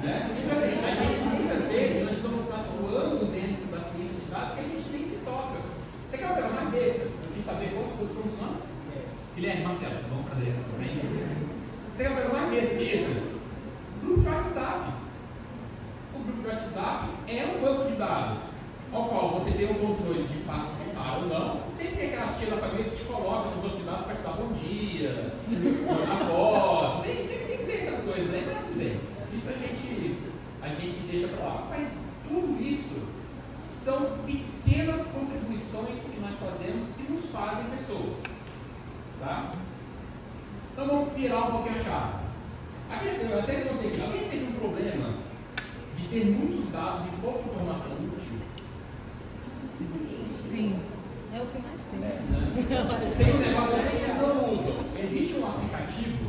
Né? Então assim, a gente muitas vezes nós estamos atuando dentro da ciência de dados e a gente nem se toca. Você quer uma coisa mais besta? Eu quis saber quantos funciona? Guilherme, Marcelo, vamos fazer também. Você quer uma coisa mais besta que isso? Grupo de WhatsApp. O grupo de WhatsApp é um banco de dados ao qual você tem o controle de participar ou não, sem ter aquela tia da família que te coloca no banco de dados para te dar bom dia, mandar foto, sempre tem que ter essas coisas, né? Mas tudo bem. Isso a gente deixa para lá. Mas tudo isso são pequenas contribuições que nós fazemos que nos fazem pessoas. Tá? Então vamos virar um pouquinho a chave. Eu até notei aqui, alguém teve um problema de ter muitos dados e pouca informação útil? Sim. É o que mais tem. Tem um negócio, eu sei que vocês não usam. Existe um aplicativo,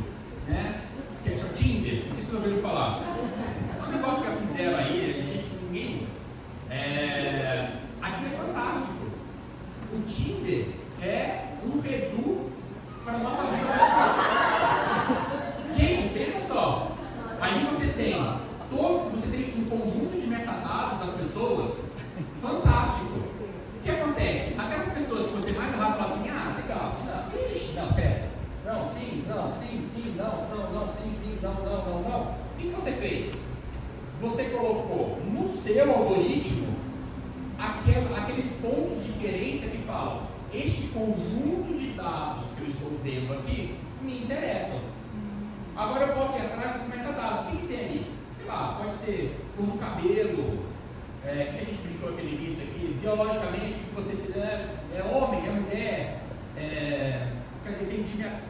né? Que é o Tinder, não sei se vocês ouviram falar. É um negócio que já fizeram aí, ninguém usa. Aqui é fantástico. O Tinder é um redu para a nossa vida. Gente, pensa só. Aí você tem um conjunto de metadados das pessoas fantástico. O que acontece? Aquelas pessoas que você mais arrasta falam assim, legal, não, pera. Não, sim, não, sim, não, sim, não. O que você fez? Você colocou no seu algoritmo aqueles pontos de querência que falam, este conjunto de dados que eu estou vendo aqui me interessam. Agora eu posso ir atrás dos metadados. O que tem ali? Sei lá, pode ter cor do cabelo, que a gente brincou aquele início aqui, biologicamente, que você é homem, é mulher, quer dizer, perdi minha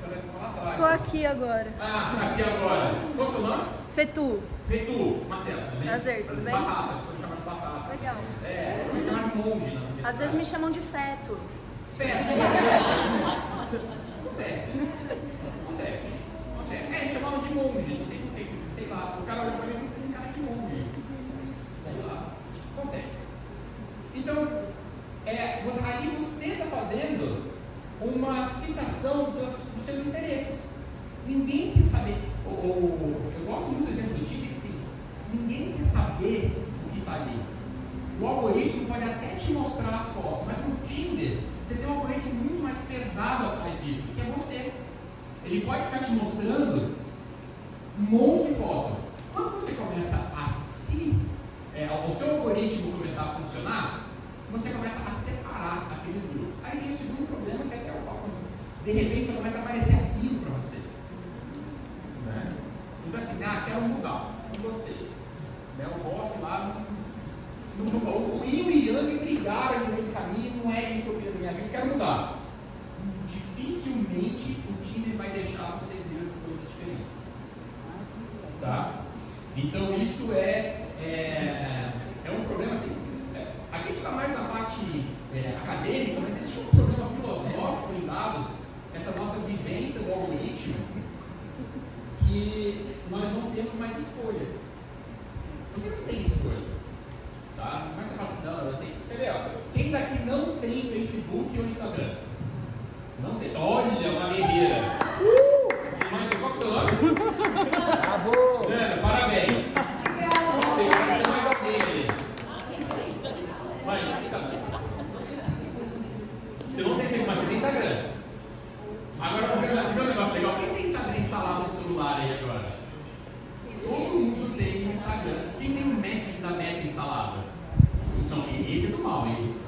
lá atrás. Tô aqui agora. Tá aqui agora. Qual é o seu nome? Fetu. Marcelo, também? Prazer, tudo bem? Batata, a pessoa me chama de batata. Legal. Me chama de monge, não. Às vezes me chamam de feto. Feto. Acontece. Chamavam de monge, não sei lá. O cara olhou pra mim e falou assim, cara de monge. Sei lá. Então, aí você está fazendo uma citação dos seus interesses. Ninguém quer saber. Eu gosto muito do exemplo do Tinder, assim, ninguém quer saber o que está ali. O algoritmo pode até te mostrar as fotos, mas no Tinder você tem um algoritmo muito mais pesado atrás disso, que é você. Ele pode ficar te mostrando um monte de foto. Quando você começa o seu algoritmo começar a funcionar, você começa a separar aqueles grupos. Aí vem o segundo problema, que é o qual, de repente, você começa a aparecer aquilo para você. Né? Então, assim, quero mudar, não gostei. Né? O bofe lá, o Yin e o Yang brigaram no meio do caminho, não é isso que eu queria na minha vida, quero mudar. Dificilmente o Tinder vai deixar você ver coisas diferentes. Tá? Então, isso é um problema, assim, aqui a gente está mais na parte acadêmica, mas existe um problema filosófico em dados, essa nossa vivência do algoritmo, que nós não temos mais escolha. Você não tem escolha. Tá? Mas você fala assim, não, eu tenho. Quer ver, ó, quem daqui não tem Facebook ou Instagram? Não tem. Olha, uma guerreira. Mas qual que é o seu nome? Bravo! Parabéns. Você mais alguém aí. Mas, você não tem Facebook, mas você tem Instagram. Agora, vou ver um negócio legal. Quem tem Instagram instalado no celular aí agora? Todo mundo tem um Instagram. Quem tem um Messenger da Meta instalado? Então, esse é do mal, esse.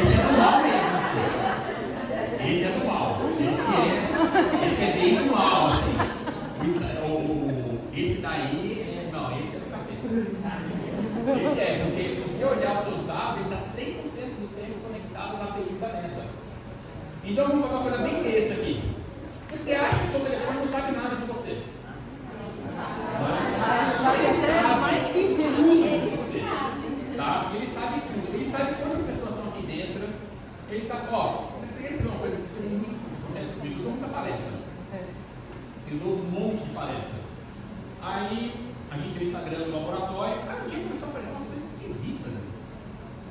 Esse é do mal mesmo, assim. Esse é do mal. Esse é bem do mal, assim. Esse daí, não, esse é do capeta. Esse porque se você olhar os seus dados, ele está 100% do tempo conectado às APIs da Meta. Então, vamos fazer uma coisa bem besta aqui. Você acha que o seu telefone não sabe nada de você? Tá? Ele sabe tudo, ele sabe quantas pessoas estão aqui dentro, ele sabe, você quer dizer uma coisa estranhíssima que acontece comigo, eu dou muita palestra. Eu dou um monte de palestra. Aí a gente tem o Instagram do laboratório, aí um dia começou a aparecer umas coisas esquisitas.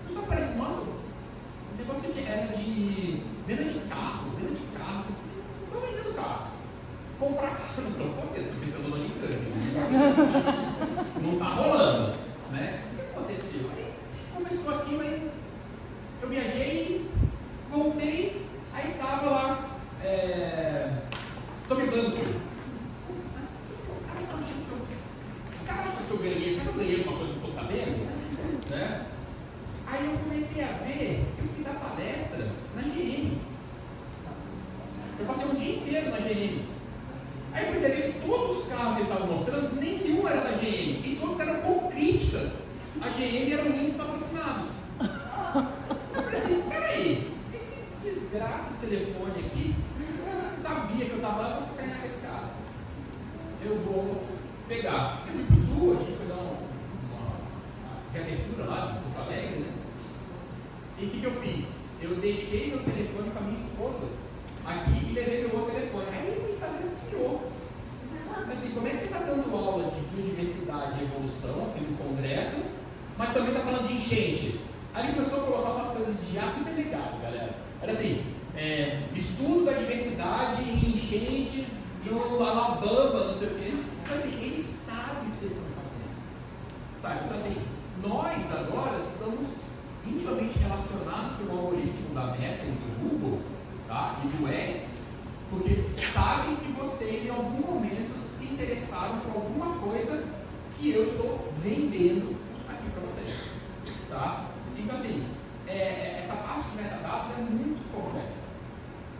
Começou a aparecer, nossa, o negócio era de venda de carro, estou vendendo carro. Comprar carro, não estou contente, estou pensando no engano. Não está rolando, né? O que aconteceu? Aí começou aquilo, aí eu viajei, voltei, aí estava lá, sobre banco. Esses caras acham que eu ganhei, será que eu ganhei alguma coisa que eu estou sabendo? Né? Aí eu comecei a ver, eu fui dar palestra na GM. Eu passei um dia inteiro na GM. Aí eu percebi que todos os carros que eles estavam mostrando, nenhum era da GM. E todos eram com críticas. A GM eram links patrocinados. Eu falei assim, peraí, esse desgraça desse telefone aqui, sabia que eu estava lá, você ganhar com esse carro. Eu vou pegar. Eu fui pro sul, a gente foi dar uma reabertura lá de Porto Alegre, né? E o que eu fiz? Eu deixei meu telefone com a minha esposa aqui e levei meu outro telefone. Aí o Instagram pirou. Assim, como é que você está dando aula de biodiversidade e evolução aqui no congresso, mas também está falando de enchente? Aí ele começou a colocar umas coisas de ar super legais, galera. Era assim, estudo da diversidade em enchentes no Alabama, não sei o quê. Então assim, eles sabem o que vocês estão fazendo. Sabe? Então assim, nós agora estamos intimamente relacionados com o algoritmo da Meta e do Google, tá? E do X, porque sabem que vocês em algum momento se interessaram por alguma coisa que eu estou vendendo aqui para vocês, tá? Então assim, essa parte de metadados é muito complexa.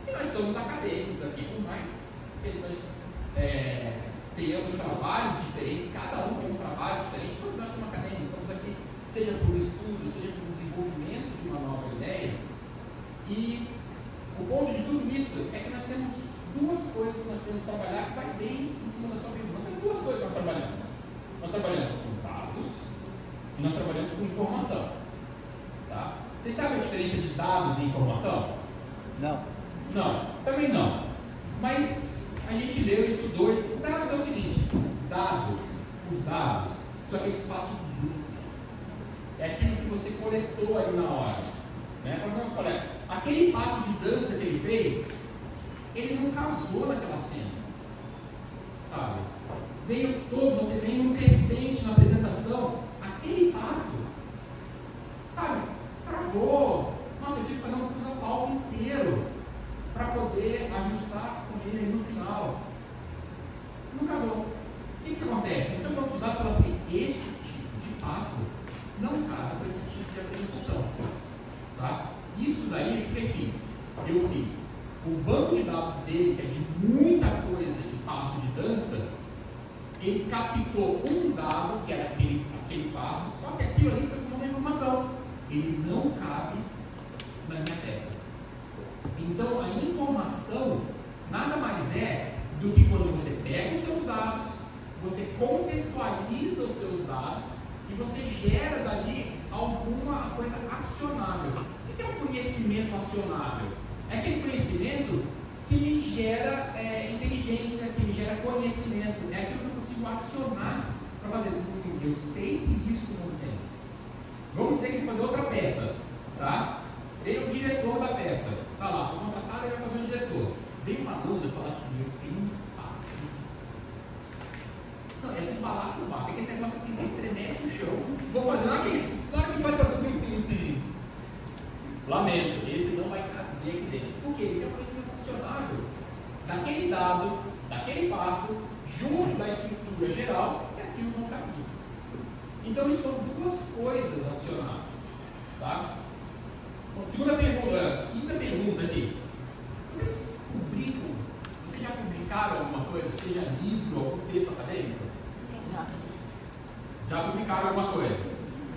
E nós somos acadêmicos aqui, por mais que nós tenhamos trabalhos diferentes, cada um tem um trabalho diferente, todos nós somos acadêmicos, estamos aqui, seja por estudo, seja por desenvolvimento de uma nova ideia. E o ponto de tudo isso é que nós temos duas coisas que nós temos que trabalhar que vai bem em cima da sua vida. Nós temos duas coisas que nós trabalhamos. Nós trabalhamos com dados e nós trabalhamos com informação. Tá? Vocês sabem a diferença de dados e informação? Não. Não, também não. Mas a gente leu e estudou. E dados é o seguinte: os dados são aqueles fatos brutos. É aquilo que você coletou ali na hora. Né? Vamos falar, aquele passo de dança que ele fez, ele não casou naquela cena. Sabe? Veio todo, você vem num crescente na apresentação, aquele passo, sabe? Travou. Nossa, eu tive que fazer uma coisa palco inteiro para poder ajustar com ele no final. Não casou. O que acontece? No seu banco de dados fala assim, este tipo de passo não casa com esse tipo de apresentação. Tá? Isso daí, o que eu fiz? Eu fiz o banco de dados dele, que é de muita coisa de passo de dança, ele captou um dado, que era aquele passo, só que aquilo ali se transformou uma informação. Ele não cabe na minha peça. Então, a informação nada mais é do que quando você pega os seus dados, você contextualiza os seus dados e você gera dali alguma coisa acionável. O que é um conhecimento acionável? É aquele conhecimento que me gera inteligência, que me gera conhecimento. É aquilo que eu consigo acionar para fazer. Eu sei que isso não tem. Vamos dizer que eu vou fazer outra peça, tá? Tem o diretor da peça, tá lá, foi contratado e vai fazer o diretor. Vem uma aluna e fala assim, eu tenho um passe. Não, é um balacobaco, é aquele negócio assim que estremece o chão. Vou fazer na hora que faz fazer. Lamento, esse não vai caber aqui dentro. Por quê? Ele é um conhecimento acionável daquele dado, daquele passo, junto da estrutura geral, que aquilo não cabia. Então, isso são duas coisas acionáveis. Tá? Bom, segunda pergunta, quinta pergunta aqui. Vocês publicam? Vocês já publicaram alguma coisa? Seja livro, algum texto acadêmico? Já publicaram alguma coisa?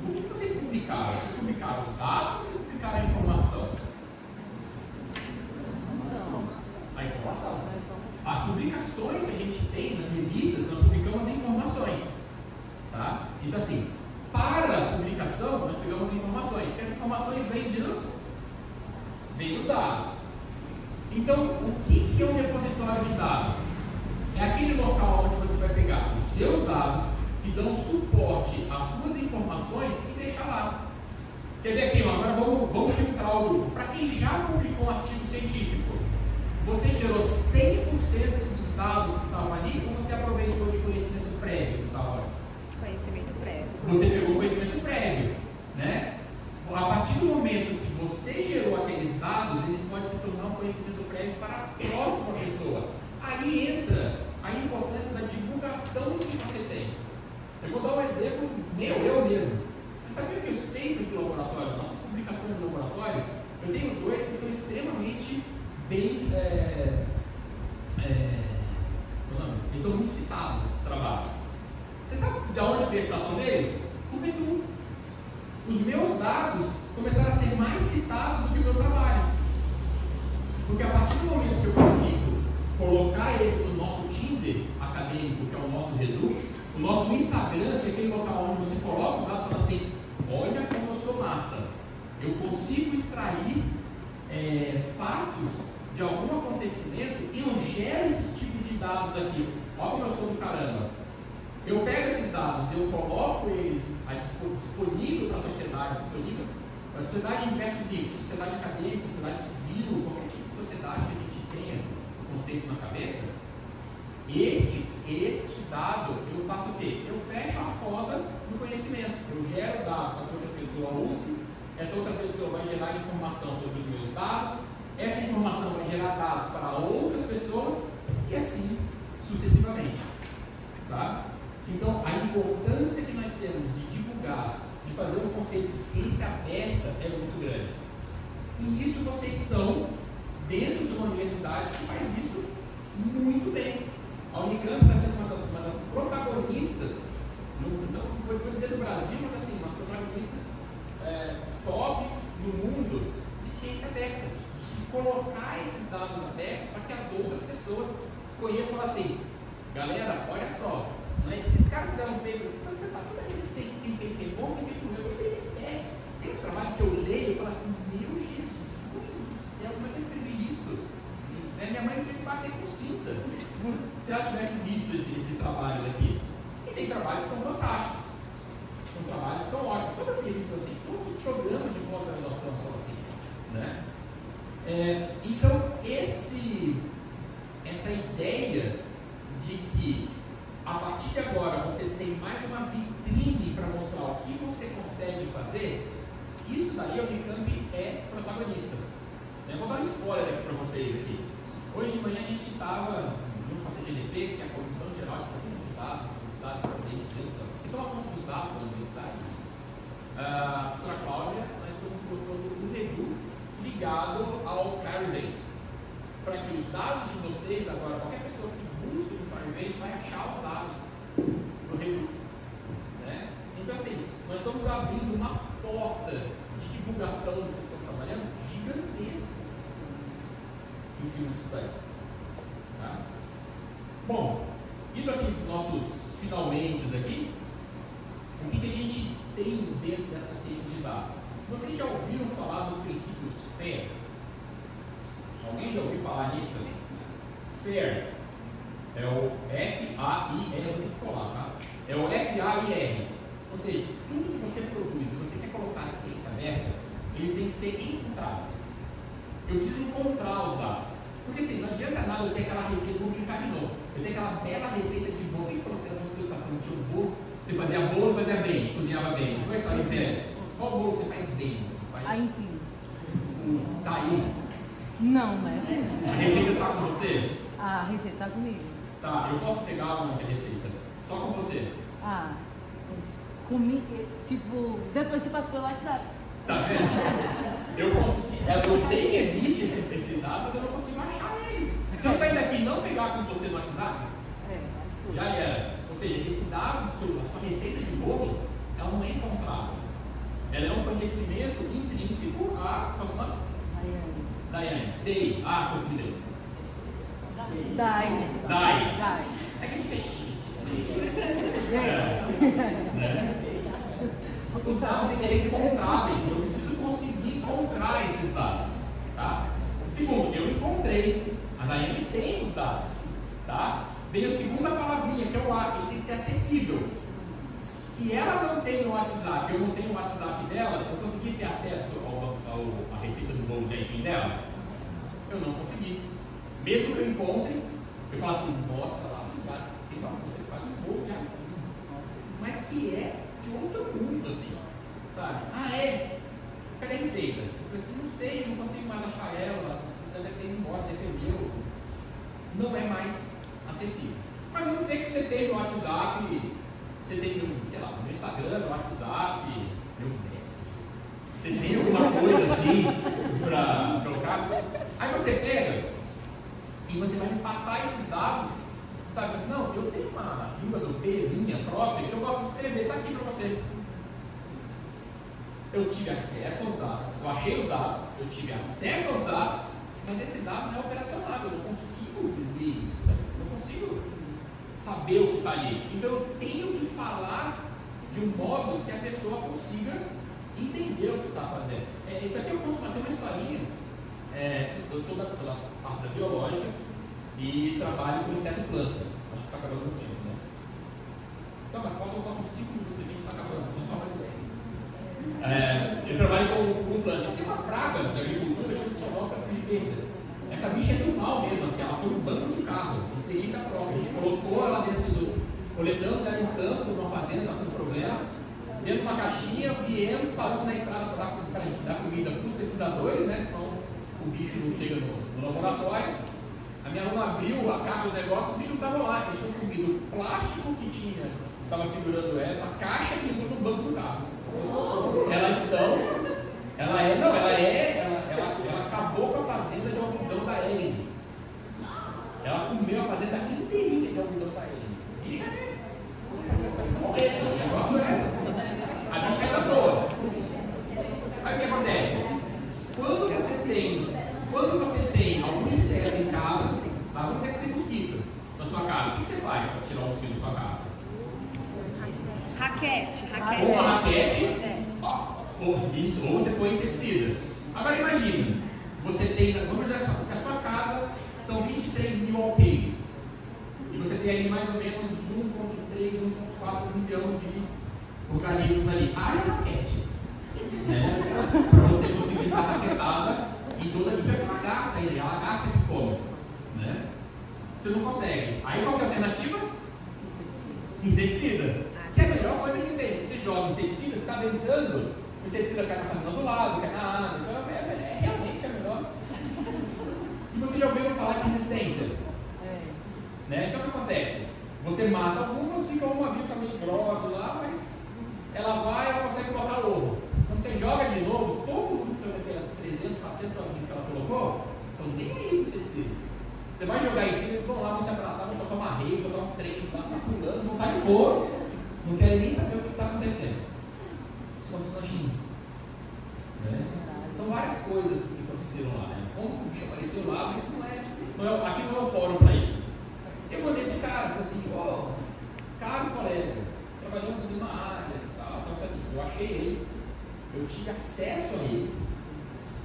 O que vocês publicaram? Vocês publicaram os dados ou vocês publicaram a informação? A informação. As publicações que a gente tem nas revistas, nós publicamos informações. Tá? Então, assim, para a publicação, nós pegamos informações. Porque as informações vêm dos dados. Então, o que é um repositório de dados? É aquele local onde você vai pegar os seus dados que dão suporte às suas informações e deixar lá. Quer ver aqui? Agora vamos filtrar o grupo. Para quem já publicou um artigo científico, você gerou 100% dos dados que estavam ali ou você aproveitou de conhecimento prévio que estava lá? Conhecimento prévio. Você pegou conhecimento prévio, né? A partir do momento que você gerou aqueles dados, eles podem se tornar um conhecimento prévio para a próxima pessoa. Aí entra a importância da divulgação do que você tem. Eu vou dar um exemplo eu mesmo. Você sabia que os papers do laboratório, nossas publicações do laboratório, eu tenho dois que são extremamente bem... eles são muito citados, esses trabalhos. Você sabe de onde veio a citação deles? O Vedu. Os meus dados começaram a ser mais citados do que o meu trabalho. Porque a partir do momento que eu consigo colocar esse no nosso Tinder acadêmico, que é o nosso Redu, o nosso Instagram, que é aquele local onde você coloca os dados e fala assim, olha como eu sou massa. Eu consigo extrair fatos de algum acontecimento e eu gero esses tipos de dados aqui. Olha como eu sou do caramba. Eu pego esses dados, eu coloco eles disponível para a sociedade, para a sociedade em diversos níveis, sociedade acadêmica, sociedade civil, qualquer tipo de sociedade que a gente tenha o conceito na cabeça. Este dado, eu faço o quê? Eu fecho a roda do conhecimento. Eu gero dados para que outra pessoa use, essa outra pessoa vai gerar informação sobre os meus dados, essa informação vai gerar dados para outras pessoas e assim sucessivamente. Tá? Então, a importância que nós temos de divulgar, de fazer um conceito de ciência aberta é muito grande. E isso vocês estão dentro de uma universidade que faz isso muito bem. A Unicamp vai ser uma das protagonistas, não vou dizer do Brasil, mas assim, umas protagonistas tops no mundo de ciência aberta, de se colocar esses dados abertos para que as outras pessoas conheçam e falem assim, galera, olha só, né, se esses caras fizeram um paper, então você sabe como é que eles têm paper bom, tem paper ruim, eu fiz teste. Tem uns trabalhos que eu leio e falo assim, meu Jesus do céu, como é que eu escrevi isso? Minha mãe teve que bater com cinta se ela tivesse visto esse trabalho aqui. E tem trabalhos que são fantásticos, são trabalhos que são ótimos. Todas as revistas assim, todos os Isso daí a Unicamp é protagonista. Eu vou dar um spoiler aqui para vocês aqui. Hoje de manhã a gente estava junto com a CGDP, que é a Comissão Geral de Proteção de Dados estratégicos, então a conta dos dados da universidade. A professora Cláudia, nós estamos colocando um Redu ligado ao Clarivate, para que os dados de vocês, agora, qualquer pessoa que busque no Clarivate vai achar os dados do Redu. Né? Então, assim, nós estamos abrindo uma porta de divulgação do que vocês estão trabalhando gigantesca em cima disso daí. Tá? Bom, indo aqui para os nossos finalmente aqui, o que a gente tem dentro dessa ciência de dados? Vocês já ouviram falar dos princípios FAIR? Alguém já ouviu falar nisso? FAIR é o F-A-I-R, eu tenho que colar, tá? É o F-A-I-R. Ou seja, tudo que você produz, se você quer colocar em ciência aberta, eles têm que ser encontrados. Eu preciso encontrar os dados. Porque assim, não adianta nada eu ter aquela receita, vou brincar de novo. Eu tenho aquela bela receita de bolo. Quem falou que era você que está falando de um bolo? Você fazia bolo e fazia bem, cozinhava bem. Não foi essa história velha? Qual bolo que você faz bem? Você faz... A empim. Está aí? Não, né? A receita está com você? A receita tá comigo. Tá, eu posso pegar uma de receita. Só com você. Ah, comigo, tipo, depois te passo pelo WhatsApp. Tá vendo? Eu sei que existe esse dado, mas eu não consigo achar ele. Se eu sair daqui e não pegar com você no WhatsApp, já era. Ou seja, esse dado, a sua receita de bolo, ela não é encontrável. Ela é um conhecimento intrínseco a... Qual é o seu nome? Daiane. Dei. Ah, consegui ler. Dai. É que a gente é chique. Os dados têm que ser encontráveis. Eu preciso conseguir encontrar esses dados. Tá? Segundo, eu encontrei. A Daiane tem os dados. Tá? Vem a segunda palavrinha, que é o A. Ele tem que ser acessível. Se ela não tem no WhatsApp, eu não tenho o WhatsApp dela, eu consegui ter acesso à receita do bolo de aipim dela? Eu não consegui. Mesmo que eu encontre, eu falo assim, nossa, lá tem uma coisa que faz um bolo de aipim. Mas que é de outro mundo, assim, sabe? Ah, é? Cadê a receita? Eu falei assim, não sei, eu não consigo mais achar ela, você deve ter ido embora, defendeu. Não é mais acessível. Mas vamos dizer que você tem no WhatsApp, você tem no, sei lá, no Instagram, no WhatsApp, meu Deus, você tem alguma coisa assim para trocar. Aí você pega e você vai me passar esses dados, sabe? Assim, não, eu tenho uma língua do P, minha própria, que eu gosto de escrever, está aqui para você. Eu tive acesso aos dados, eu achei os dados, eu tive acesso aos dados, mas esse dado não é operacional, eu não consigo ler isso, eu não consigo saber o que está ali. Então eu tenho que falar de um modo que a pessoa consiga entender o que está fazendo. Esse aqui eu conto, tem uma historinha. Eu sou da parte da biológicas e trabalho com inseto planta. Acho que está acabando o tempo, né? Então, mas falta uns 5 minutos e a gente está acabando, não só mais bem. Eu trabalho com planta. Tem uma praga da agricultura que a gente coloca frigideira. Essa bicha é do mal mesmo, assim, ela foi no banco do carro, experiência própria. A gente colocou ela dentro do. Coletamos ela no campo, numa fazenda, está com problema. Dentro de uma caixinha, viemos, paramos na estrada para dar comida para os pesquisadores, né? Senão o bicho não chega no laboratório. A minha aluna abriu a caixa do negócio, o bicho não estava lá. Eles tinham comido o plástico que tinha, estava segurando ela, a caixa que ficou no banco do carro. Elas são. Ela acabou com a fazenda de algodão da Ellen. Ela comeu a fazenda inteirinha de algodão da Ellen. Bicha é. O negócio é. A bicha é da boa. Aí o que acontece? Quando você tem algum inseto em casa, vamos dizer que você tem mosquito na sua casa, o que você faz para tirar o mosquito da sua casa? Raquete. Uma raquete, ou você põe inseticida. Agora imagina, você tem, vamos dizer que a sua casa são 23 mil alqueires, e você tem ali mais ou menos 1,3, 1,4 milhão de organismos ali. Haja raquete, né? Para você conseguir estar raquetada em toda a vida, a lagarta que come, né? Você não consegue. Aí qual que é a alternativa? Inseticida. Que é a melhor coisa que tem. Você joga inseticida, você está tentando o inseticida cai na fazenda do lado, cai na água, então realmente é melhor. E você já ouviu falar de resistência? Né? Então o que acontece? Você mata algumas, fica uma fica meio grogue lá, mas ela vai e ela consegue botar ovo. Quando você joga de novo, todo mundo que saiu daquelas 300, 400 alvinhos que ela colocou, estão nem aí no inseticida. Você vai jogar em cima, eles vão lá, vão se abraçar, vão tocar uma rede, vão tocar um trem, lá, tá pulando, vão estar de boa, não querem nem saber o que está acontecendo. Isso aconteceu na China. Né? São várias coisas que aconteceram lá. Né? Como o bicho apareceu lá, mas aqui não é o fórum para isso. Eu mandei pro cara, falei assim, caro colega, trabalhamos na mesma área, tal, então assim, eu achei ele, eu tive acesso a ele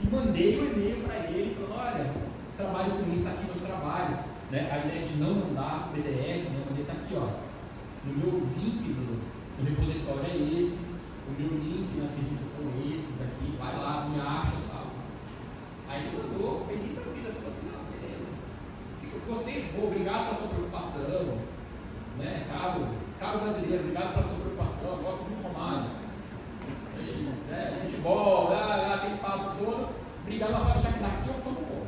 e mandei um e-mail para ele, falando, olha, trabalho com isso, está aqui meus trabalhos, né? A ideia de não mandar PDF, né? Mandei, está aqui, ó, no meu link do repositório é esse, o meu link nas revistas são esses aqui, vai lá, me acha e tal. Aí ele mandou, feliz da vida, eu falei assim, não, beleza. Gostei, obrigado pela sua preocupação, né? Caro brasileiro, obrigado pela sua preocupação, eu gosto muito do Romário. Né? Futebol, aquele papo todo, obrigado, mas pode deixar que daqui eu tomo conta.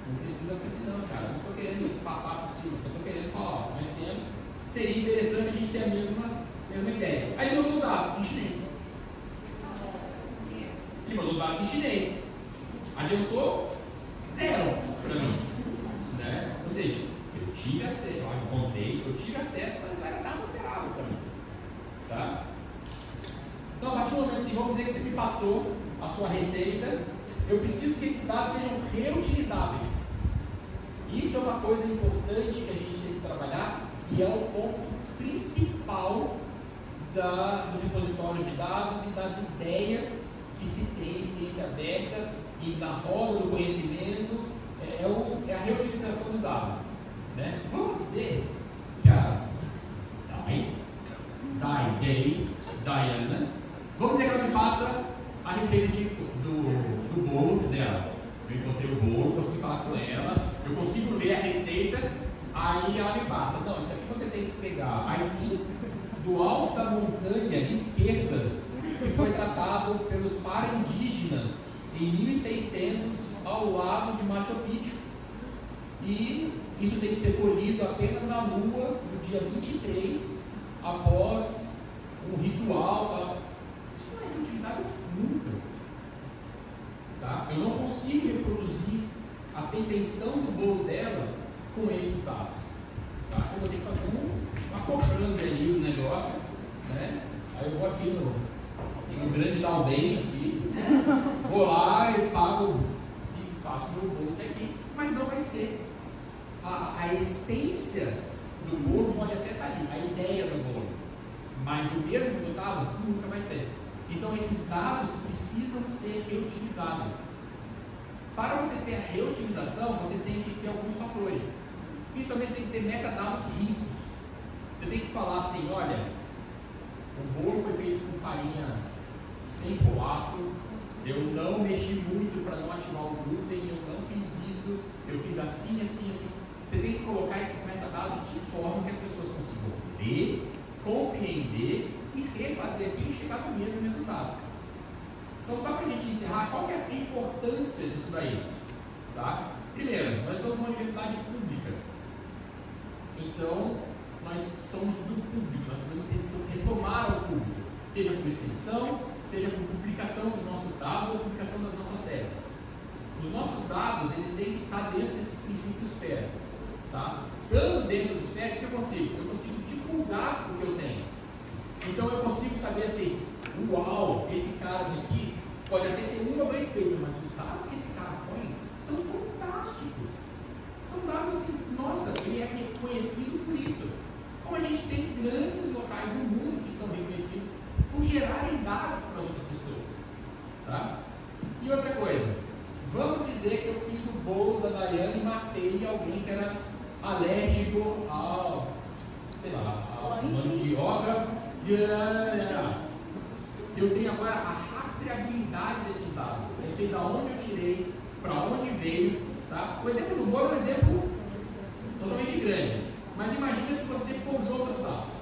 Não precisa precisar, cara. Não estou querendo passar por cima, só estou querendo falar, nós temos, seria interessante a gente ter a mesma ideia. Aí ele mandou os dados em chinês. Ele mandou os dados em chinês. Adiantou zero para mim. Né? Ou seja, eu tive acesso, eu tive acesso, mas não era nada operável para mim. Tá? Então, a partir do momento assim, vamos dizer que você me passou a sua receita, eu preciso que esses dados sejam reutilizáveis. Isso é uma coisa importante que a gente tem que trabalhar e é o ponto principal dos repositórios de dados e das ideias que se tem em ciência aberta e na roda do conhecimento, é a reutilização do dado. Né? Vamos dizer que a Diana, vamos dizer que ela me passa a receita do bolo dela. Eu encontrei o bolo, consegui falar com ela, eu consigo ler a receita, aí ela me passa, não, isso aqui você tem que pegar aí do alto da montanha esquerda, que foi tratado pelos para-indígenas em 1600 ao lado de Machu Picchu, e isso tem que ser colhido apenas na lua no dia 23 após um ritual. Tá? Isso não é reutilizado nunca. Tá? Eu não consigo reproduzir a perfeição do bolo dela com esses dados. Tá? Eu vou ter que fazer uma cobrando ali o negócio. Né? Aí eu vou aqui no grande da aldeia, aqui, vou lá e pago e faço meu bolo aqui, mas não vai ser. A essência do bolo pode até estar ali, a ideia do bolo, mas o mesmo resultado nunca vai ser. Então esses dados precisam ser reutilizáveis. Para você ter a reutilização, você tem que ter alguns fatores. Principalmente você tem que ter metadados ricos. Você tem que falar assim, olha, o bolo foi feito com farinha sem folato, eu não mexi muito para não ativar o glúten, eu não fiz isso, eu fiz assim, assim, assim. Você tem que colocar esses metadados de forma que as pessoas consigam ler, compreender e refazer aquilo e chegar no mesmo resultado. Então, só para a gente encerrar, qual que é a importância disso daí? Tá? Primeiro, nós somos uma universidade pública. Então, nós somos do público, nós podemos retomar ao público, seja por extensão, seja por publicação dos nossos dados ou publicação das nossas teses. Os nossos dados, eles têm que estar dentro desses princípios FAIR. Tá? Estando dentro dos FAIR, o que eu consigo? Eu consigo divulgar o que eu tenho. Então eu consigo saber assim, uau, esse cara aqui pode até ter um ou dois papers, mas os dados que esse cara põe são fantásticos. São dados assim, nossa, ele é reconhecido por isso. Como a gente tem grandes locais no mundo que são reconhecidos por gerarem dados para outras pessoas. Tá? E outra coisa, vamos dizer que eu fiz o bolo da Daiane e matei alguém que era alérgico ao, sei lá, a mandioca. Eu tenho agora a rastreabilidade desses dados. Eu sei de onde eu tirei, para onde veio. Tá? O exemplo do bolo é um exemplo totalmente grande. Mas imagina que você forjou seus dados.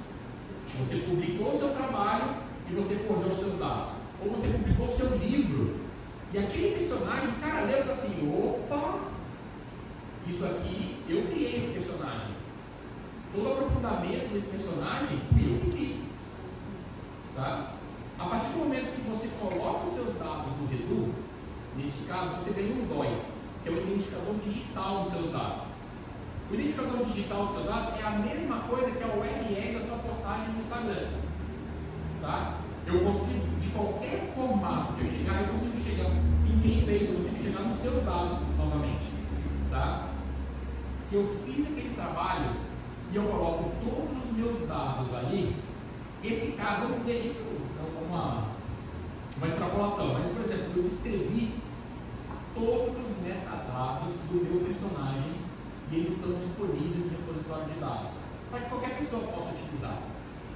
Você publicou o seu trabalho e você forjou seus dados. ou você publicou o seu livro, e aquele personagem, o cara leu e falou assim, opa, isso aqui, eu criei esse personagem. Todo o aprofundamento desse personagem fui eu que fiz. Tá? A partir do momento que você coloca os seus dados no Redu, neste caso, você ganha um DOI, que é o identificador digital dos seus dados. O identificador digital dos seus dados é a mesma coisa que a URL da sua postagem no Instagram. Tá? Eu consigo, de qualquer formato que eu chegar, eu consigo chegar em quem fez, eu consigo chegar nos seus dados novamente. Tá? Se eu fiz aquele trabalho e eu coloco todos os meus dados ali, esse cara, vamos dizer isso, é uma extrapolação, mas por exemplo, eu descrevi todos os metadados do meu personagem e eles estão disponíveis no repositório de dados, para que qualquer pessoa possa utilizar.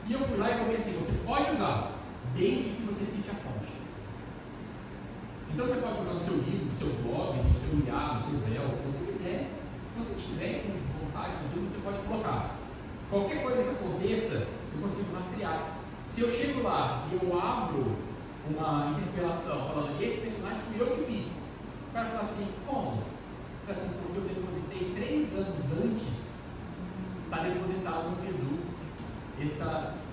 E eu fui lá e coloquei assim, você pode usar, desde que você cite a fonte. Então você pode jogar no seu livro, no seu blog, no seu IA, no seu VEL, o que você quiser. Se você tiver com vontade, você pode colocar. Qualquer coisa que aconteça, eu consigo rastrear. Se eu chego lá e eu abro uma interpelação falando esse personagem fui eu que fiz, o cara fala assim, como? Assim, porque eu depositei 3 anos antes, está depositado no Redu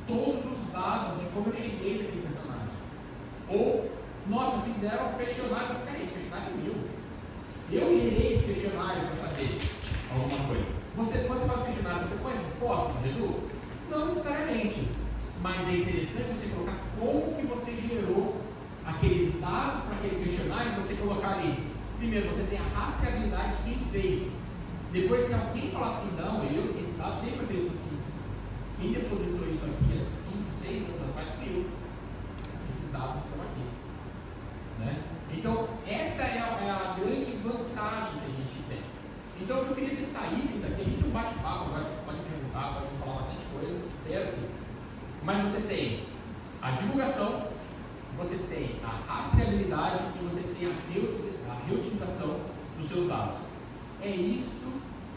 todos os dados de como eu cheguei naquele personagem. Ou, nossa, fizeram um questionário, mas cara, esse questionário é meu. Eu gerei esse questionário para saber alguma coisa. Quando você faz o questionário, você põe as respostas no Redu? Não necessariamente. Mas é interessante você colocar como que você gerou aqueles dados para aquele questionário e você colocar ali. Primeiro, você tem a rastreabilidade de quem fez. Depois, se alguém falar assim, não, esse dado sempre foi feito assim. Quem depositou isso aqui há 5, 6 anos atrás fui eu. Esses dados estão aqui. Né? Então, essa é a grande vantagem que a gente tem. Então, eu queria que vocês saíssem daqui. A gente tem um bate-papo agora que vocês podem perguntar, podem falar bastante coisa, eu espero que. Mas você tem a divulgação, você tem a rastreabilidade e você tem a reutilização dos seus dados. É isso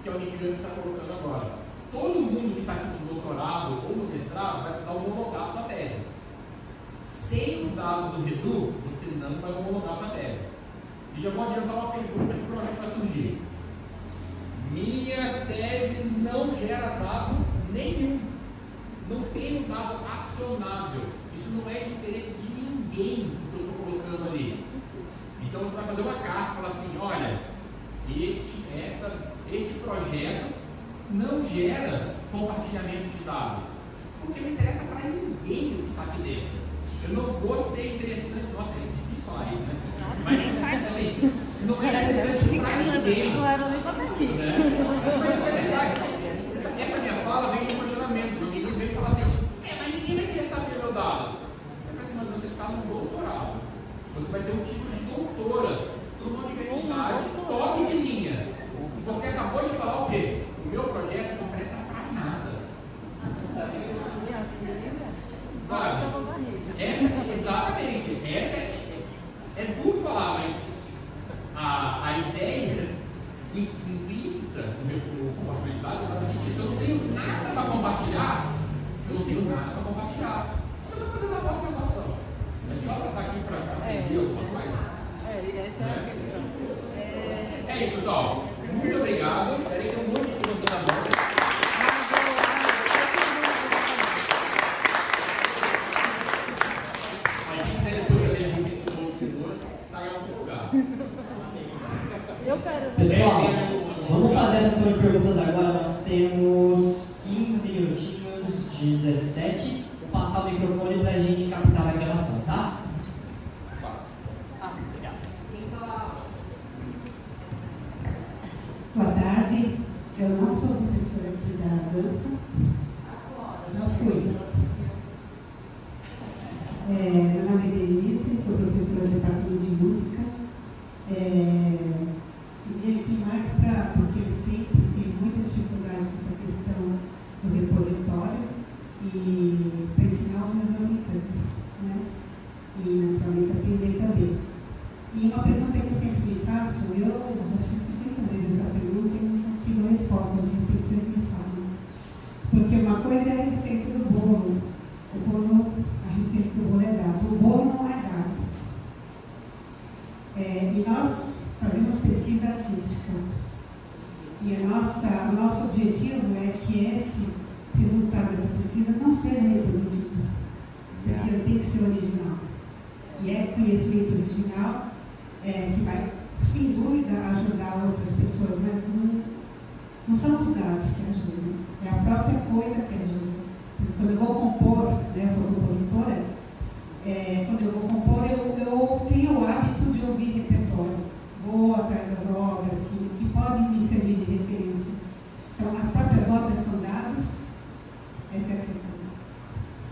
que a Unicamp está colocando agora. Todo mundo que está aqui no doutorado ou no mestrado vai precisar homologar sua tese. Sem os dados do Redu, você não vai homologar sua tese. E já vou adiantar uma pergunta que provavelmente vai surgir. Minha tese não gera dado nenhum. Não tem um dado acionável. Isso não é de interesse de ninguém que eu estou colocando ali. Então você vai fazer uma carta e falar assim, olha, este projeto não gera compartilhamento de dados. Porque não interessa para ninguém o que está aqui dentro. Eu não vou ser interessante. Nossa, é difícil falar isso, né? Mas assim, não é interessante para ninguém. Não era nem para mim. Né? Mas é verdade. Essa minha fala vem de um questionamento. O menino veio falar assim, mas ninguém vai querer saber meus dados. Eu falei assim, mas você está no doutorado. Você vai ter um título de doutora numa universidade, top de linha. Você acabou de falar o quê? O meu projeto não presta para nada. Sabe? Exatamente. Essa é duro falar, mas a ideia implícita no meu compartilhamento de dados é exatamente isso. Eu não tenho nada para compartilhar, eu não tenho nada para compartilhar. Eu estou fazendo a pós-graduação. É só para estar aqui para aprender alguma coisa? Essa é a questão. É isso, pessoal. Muito obrigado. Peraí, tem um monte de perguntas na mão. Mas quem quiser depois saber a receita do bolo de cenoura, está em algum lugar. Eu quero. Pessoal, vamos fazer essa sessão de perguntas agora. Nós temos 15 minutinhos, 17. Vou passar o microfone para a gente captar a gravação, tá? Boa tarde, eu não sou professora aqui da dança, já fui. Meu nome é Denise, sou professora do departamento de música. Vim aqui mais porque eu sempre tive muita dificuldade com essa questão do repositório e para ensinar os meus alunos, né? E naturalmente aprender também. E uma pergunta que eu sempre me faço, eu já fiz 50 vezes essa pergunta e não consigo a resposta, de repente vocês me falam. Porque uma coisa é a receita do bolo. A receita do bolo é dada. O bolo não é dado. E nós fazemos pesquisa artística. E o nosso objetivo é que esse resultado dessa pesquisa não seja reprodutido, porque ele tem que ser original. E é conhecimento original que vai, sem dúvida, ajudar outras pessoas, mas não são os dados que ajudam, é a própria coisa que ajuda. Porque quando eu vou compor, né, eu sou compositora, quando eu vou compor, eu tenho o hábito de ouvir repertório, vou atrás das obras que podem me servir de referência. Então, as próprias obras são dados, essa é a questão.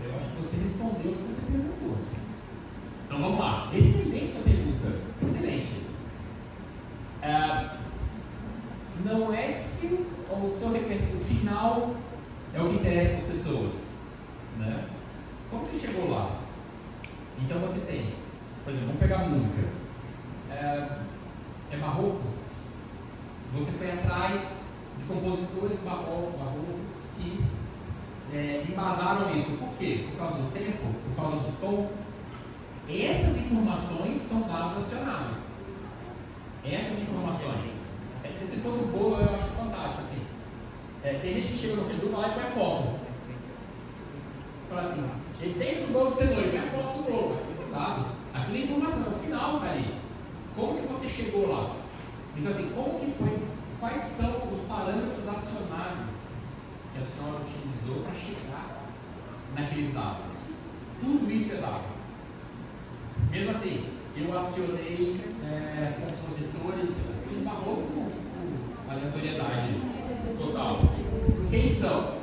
Eu acho que você respondeu o que você perguntou. Então vamos lá. Excelente sua pergunta. Excelente. Não é que o seu repertório final é o que interessa para as pessoas, né? Como você chegou lá? Então você tem, por exemplo, vamos pegar a música. É barroco? Você foi atrás de compositores barrocos que embasaram isso. Por quê? Por causa do tempo? Por causa do tom? Essas informações são dados acionáveis. Essas informações. Você citou do bolo, eu acho fantástico. Assim. Tem gente que chega no Pedro lá e põe a foto. Fala assim, receita do bolo de cenoura, põe a foto do bolo. Aquilo é dado. Aquilo é informação, é o final, tá ali. Como que você chegou lá? Então assim, como que foi? Quais são os parâmetros acionáveis que a senhora utilizou para chegar naqueles dados? Tudo isso é dado. Mesmo assim, eu acionei compositores em barroco, aleatoriedade total. Quem são?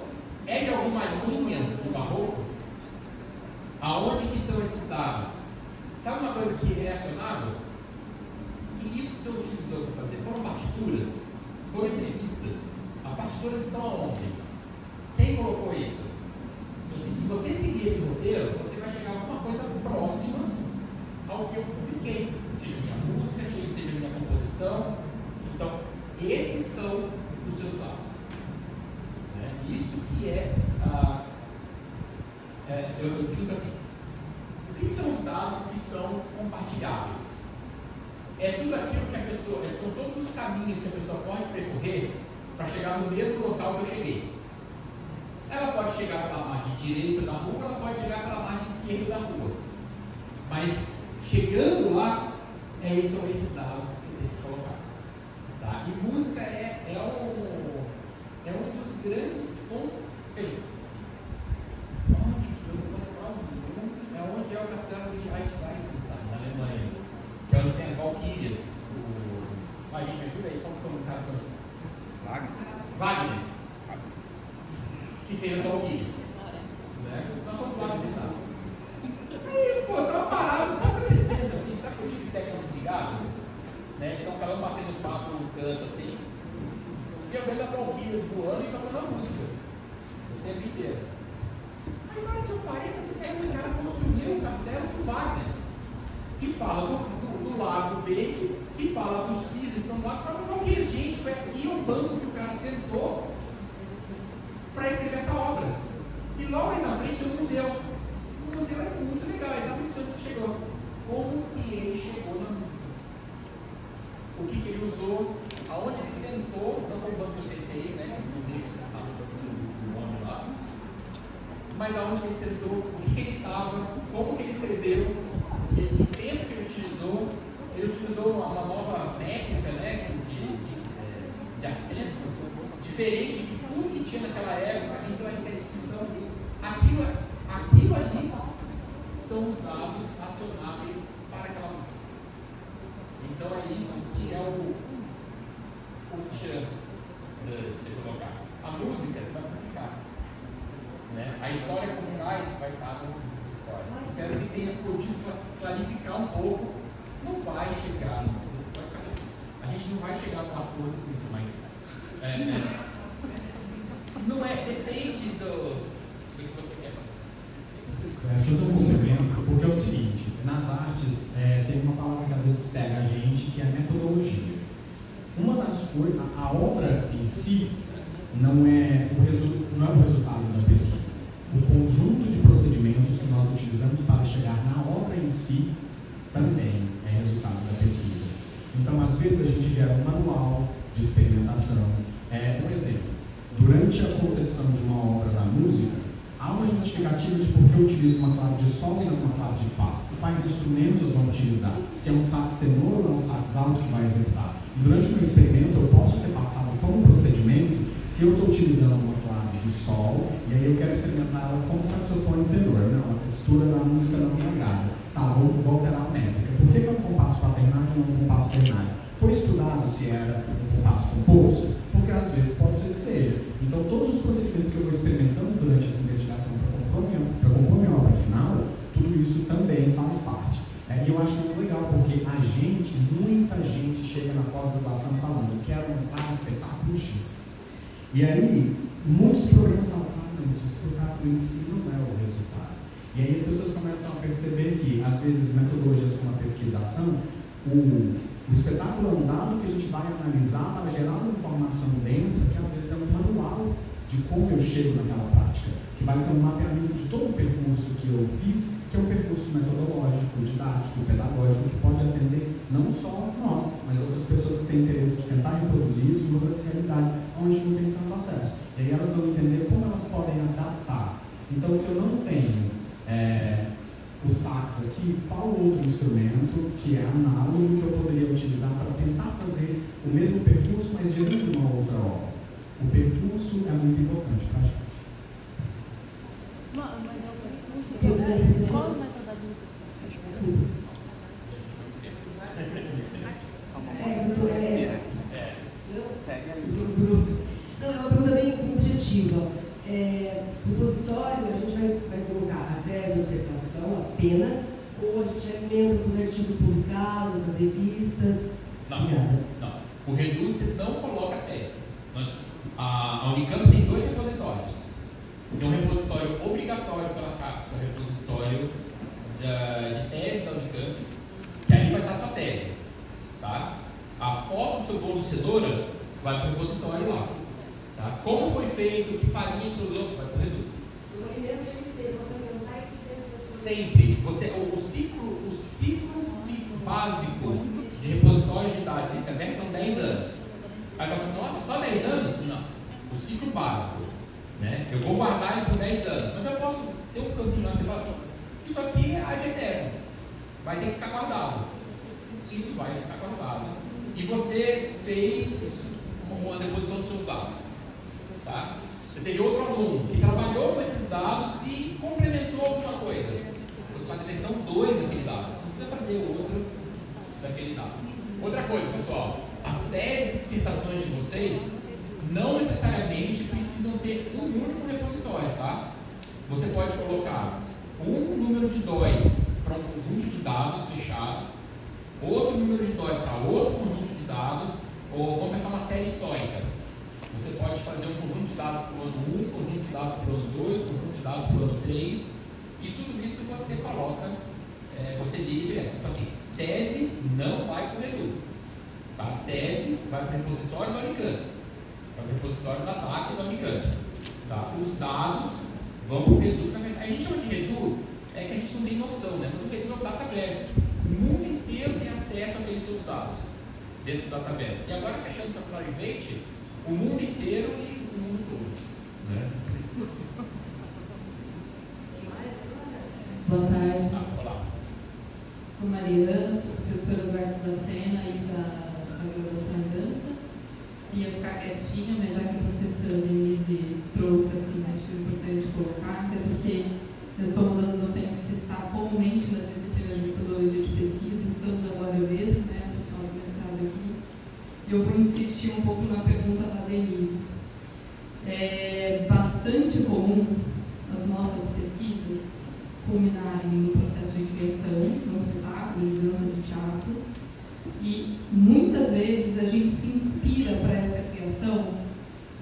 É de alguma linha do barroco? Aonde que estão esses dados? Sabe uma coisa que é acionável? Que livros que você utilizou para fazer? Foram partituras? Foram entrevistas? As partituras estão aonde? Quem colocou isso? Então, assim, se você seguir esse roteiro, você vai chegar a alguma coisa próxima ao que eu publiquei. Seja minha música, seja minha composição. Então, esses são os seus dados. Né? Isso que eu digo assim, o que são os dados que são compartilháveis? É tudo aquilo que a pessoa, são todos os caminhos que a pessoa pode percorrer para chegar no mesmo local que eu cheguei. Ela pode chegar pela margem direita da rua, ela pode chegar pela margem esquerda da rua. Mas chegando lá, são esses dados que você tem que colocar. Tá? E música é um dos grandes pontos. Veja, onde é o castelo de Eichweißenstein, na Alemanha, que é onde tem as Valquírias. A gente me ajuda aí, como o cara foi? Wagner. Que fez as Valquírias. Né? Nós fomos lá visitar. Aí, pô, eu tava parado, sabe quando você senta assim, sabe quando eu tive técnica desligado? Né? Então, calando batendo papo no canto assim. E eu vendo as Valquírias voando e tocando a música. O tempo inteiro. Aí, na hora que eu parei, você quer que o cara construiu um castelo do Wagner, que fala do Lago Verde, que fala dos cisnes que estão lá, que fala das Valquírias. Gente, foi aqui o banco que o cara sentou para escrever essa obra. E logo aí na frente tem um museu. O museu é muito legal, exatamente onde você chegou. Como que ele chegou na música? O que ele usou, aonde ele sentou, não foi o banco que eu sentei, né? Não deixa eu sentar no homem lá. Mas aonde ele sentou, o que ele estava, como que ele escreveu, que tempo que ele utilizou. Ele utilizou uma nova técnica, né, de acesso, diferente de tudo que tinha naquela época. Então ele tem a descrição de aquilo ali são os dados acionáveis para aquela música. Então é isso que é o tchan de você colocar. A música você vai publicar. Né? A história por trás vai estar no história. Espero que tenha podido clarificar um pouco. Não vai chegar no. A gente não vai chegar com acordo com isso, mas. Não é. Depende do que você quer fazer. Eu estou concebendo, porque é o seguinte: nas artes tem uma palavra que às vezes pega a gente, que é a metodologia. Uma das coisas. A obra em si não é o resultado da pesquisa. O conjunto de procedimentos que nós utilizamos para chegar na obra em si também é resultado da pesquisa. vezes a gente gera um manual de experimentação. Um exemplo, durante a concepção de uma obra da música, há uma justificativa de por que eu utilizo uma clave de sol e não uma clave de fá. Quais instrumentos vão utilizar? Se é um sax tenor ou é um sax alto que vai executar. E durante o meu experimento, eu posso ter passado como procedimento, se eu estou utilizando uma clave de sol, e aí eu quero experimentar ela como saxofone tenor. Não, a textura da música não me agrada. Tá, vou alterar a métrica. Por que é um compasso quaternário e não um compasso ternário? Foi estudado se era um compasso composto? Porque às vezes pode ser que seja. Então, todos os procedimentos que eu vou experimentando durante essa investigação para compor minha obra final, tudo isso também faz parte. E eu acho muito legal, porque muita gente chega na pós-graduação falando, quero montar um espetáculo X. E aí, muitos programas falam, mas o espetáculo em si não é o resultado. E aí as pessoas começam a perceber que, às vezes, metodologias como a pesquisação, o espetáculo é um dado que a gente vai analisar para gerar uma informação densa, que às vezes é um manual de como eu chego naquela prática, que vai ter um mapeamento de todo o percurso que eu fiz, que é um percurso metodológico, didático, pedagógico, que pode atender não só nós, mas outras pessoas que têm interesse de tentar reproduzir isso em outras realidades onde não tem tanto acesso. E aí elas vão entender como elas podem adaptar. Então, se eu não tenho o sax aqui, qual outro instrumento que é análogo que eu poderia utilizar para tentar fazer o mesmo percurso, mas dentro de uma outra obra? O percurso é muito importante para a gente. Qual o metodologia? Não, é uma pergunta bem objetiva. Repositório, a gente vai colocar a tese de interpretação apenas, ou a gente emenda os artigos publicados, as revistas? Não. O Reduce não coloca tese. A Unicamp tem 2 repositórios. Tem um repositório obrigatório pela CAPES, que é o repositório de tese da Unicamp, que ali vai estar sua tese. Tá? A foto do seu bolo de cenoura vai para o repositório lá. Tá? Como foi feito, que farinha que você usou, vai para o Reduce. Sempre. O ciclo básico de repositórios de dados ciência aberta são 10 anos. Aí você fala assim, nossa, só 10 anos? Não. O ciclo básico. Né? Eu vou guardar ele por 10 anos, mas eu posso ter um campinho lá que você fala assim, isso aqui é ad eterno, vai ter que ficar guardado. Isso vai ficar guardado. E você fez uma deposição dos seus dados. Tá? Você teve outro aluno que trabalhou com esses dados e complementou alguma coisa. Você faz a versão 2 daquele dado. Você não precisa fazer outro daquele dado. Outra coisa, pessoal, as teses e dissertações de vocês não necessariamente precisam ter um único repositório, tá? Você pode colocar um número de DOI para um conjunto de dados fechados, outro número de DOI para outro conjunto de dados, ou vamos pensar uma série histórica. Você pode fazer um conjunto de dados para o ano 1, conjunto de dados para o ano 2, conjunto de dados para o ano 3, e tudo isso você coloca, você liga direto. Então assim, tese não vai para o Redu, tá? Tese vai para o repositório da Unicamp, para o repositório da DAC e da Unicamp. Tá? Os dados vão para o Redu. A gente chama de Redu, que a gente não tem noção, né? Mas o Redu é um dataverse. O mundo inteiro tem acesso àqueles seus dados dentro do dataverse. E agora, fechando para o Private, o mundo inteiro e o mundo todo. Né? Boa tarde. Olá. Sou Mariana, sou professora do Artes da Cena e da graduação em dança. Ia ficar quietinha, mas já que a professora Denise trouxe, assim, acho importante colocar, até porque eu sou uma das docentes que está comumente nas disciplinas de metodologia de pesquisa, estamos agora eu mesmo, né, pessoal do mestrado aqui. Eu vou insistir um pouco na pergunta da Denise. É bastante comum as nossas pesquisas culminarem no processo de criação, no espetáculo, de dança, de teatro, e muitas vezes a gente se inspira para essa criação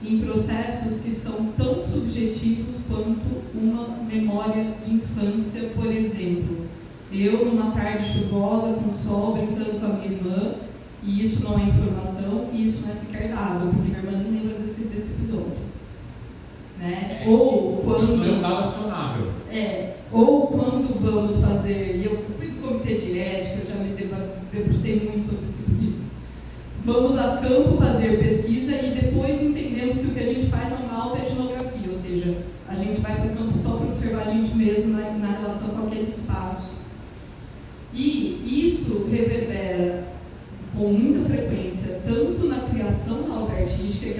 em processos que são tão subjetivos quanto uma memória de infância, por exemplo. Eu, numa tarde chuvosa, com sol, brincando com a minha irmã, e isso não é informação, e isso não é sequer dado, porque minha irmã não lembra desse episódio. Né? Ou quando... Isso não é um dado acionável. Ou quando vamos fazer, e eu fui do comitê de ética, eu já me debrucei muito sobre tudo isso. vamos a campo fazer pesquisa e depois entendemos que o que a gente faz é uma autoetnografia, ou seja, a gente vai para o campo só para observar a gente mesmo na relação com aquele espaço. E isso reverbera com muita frequência tanto na criação da obra artística,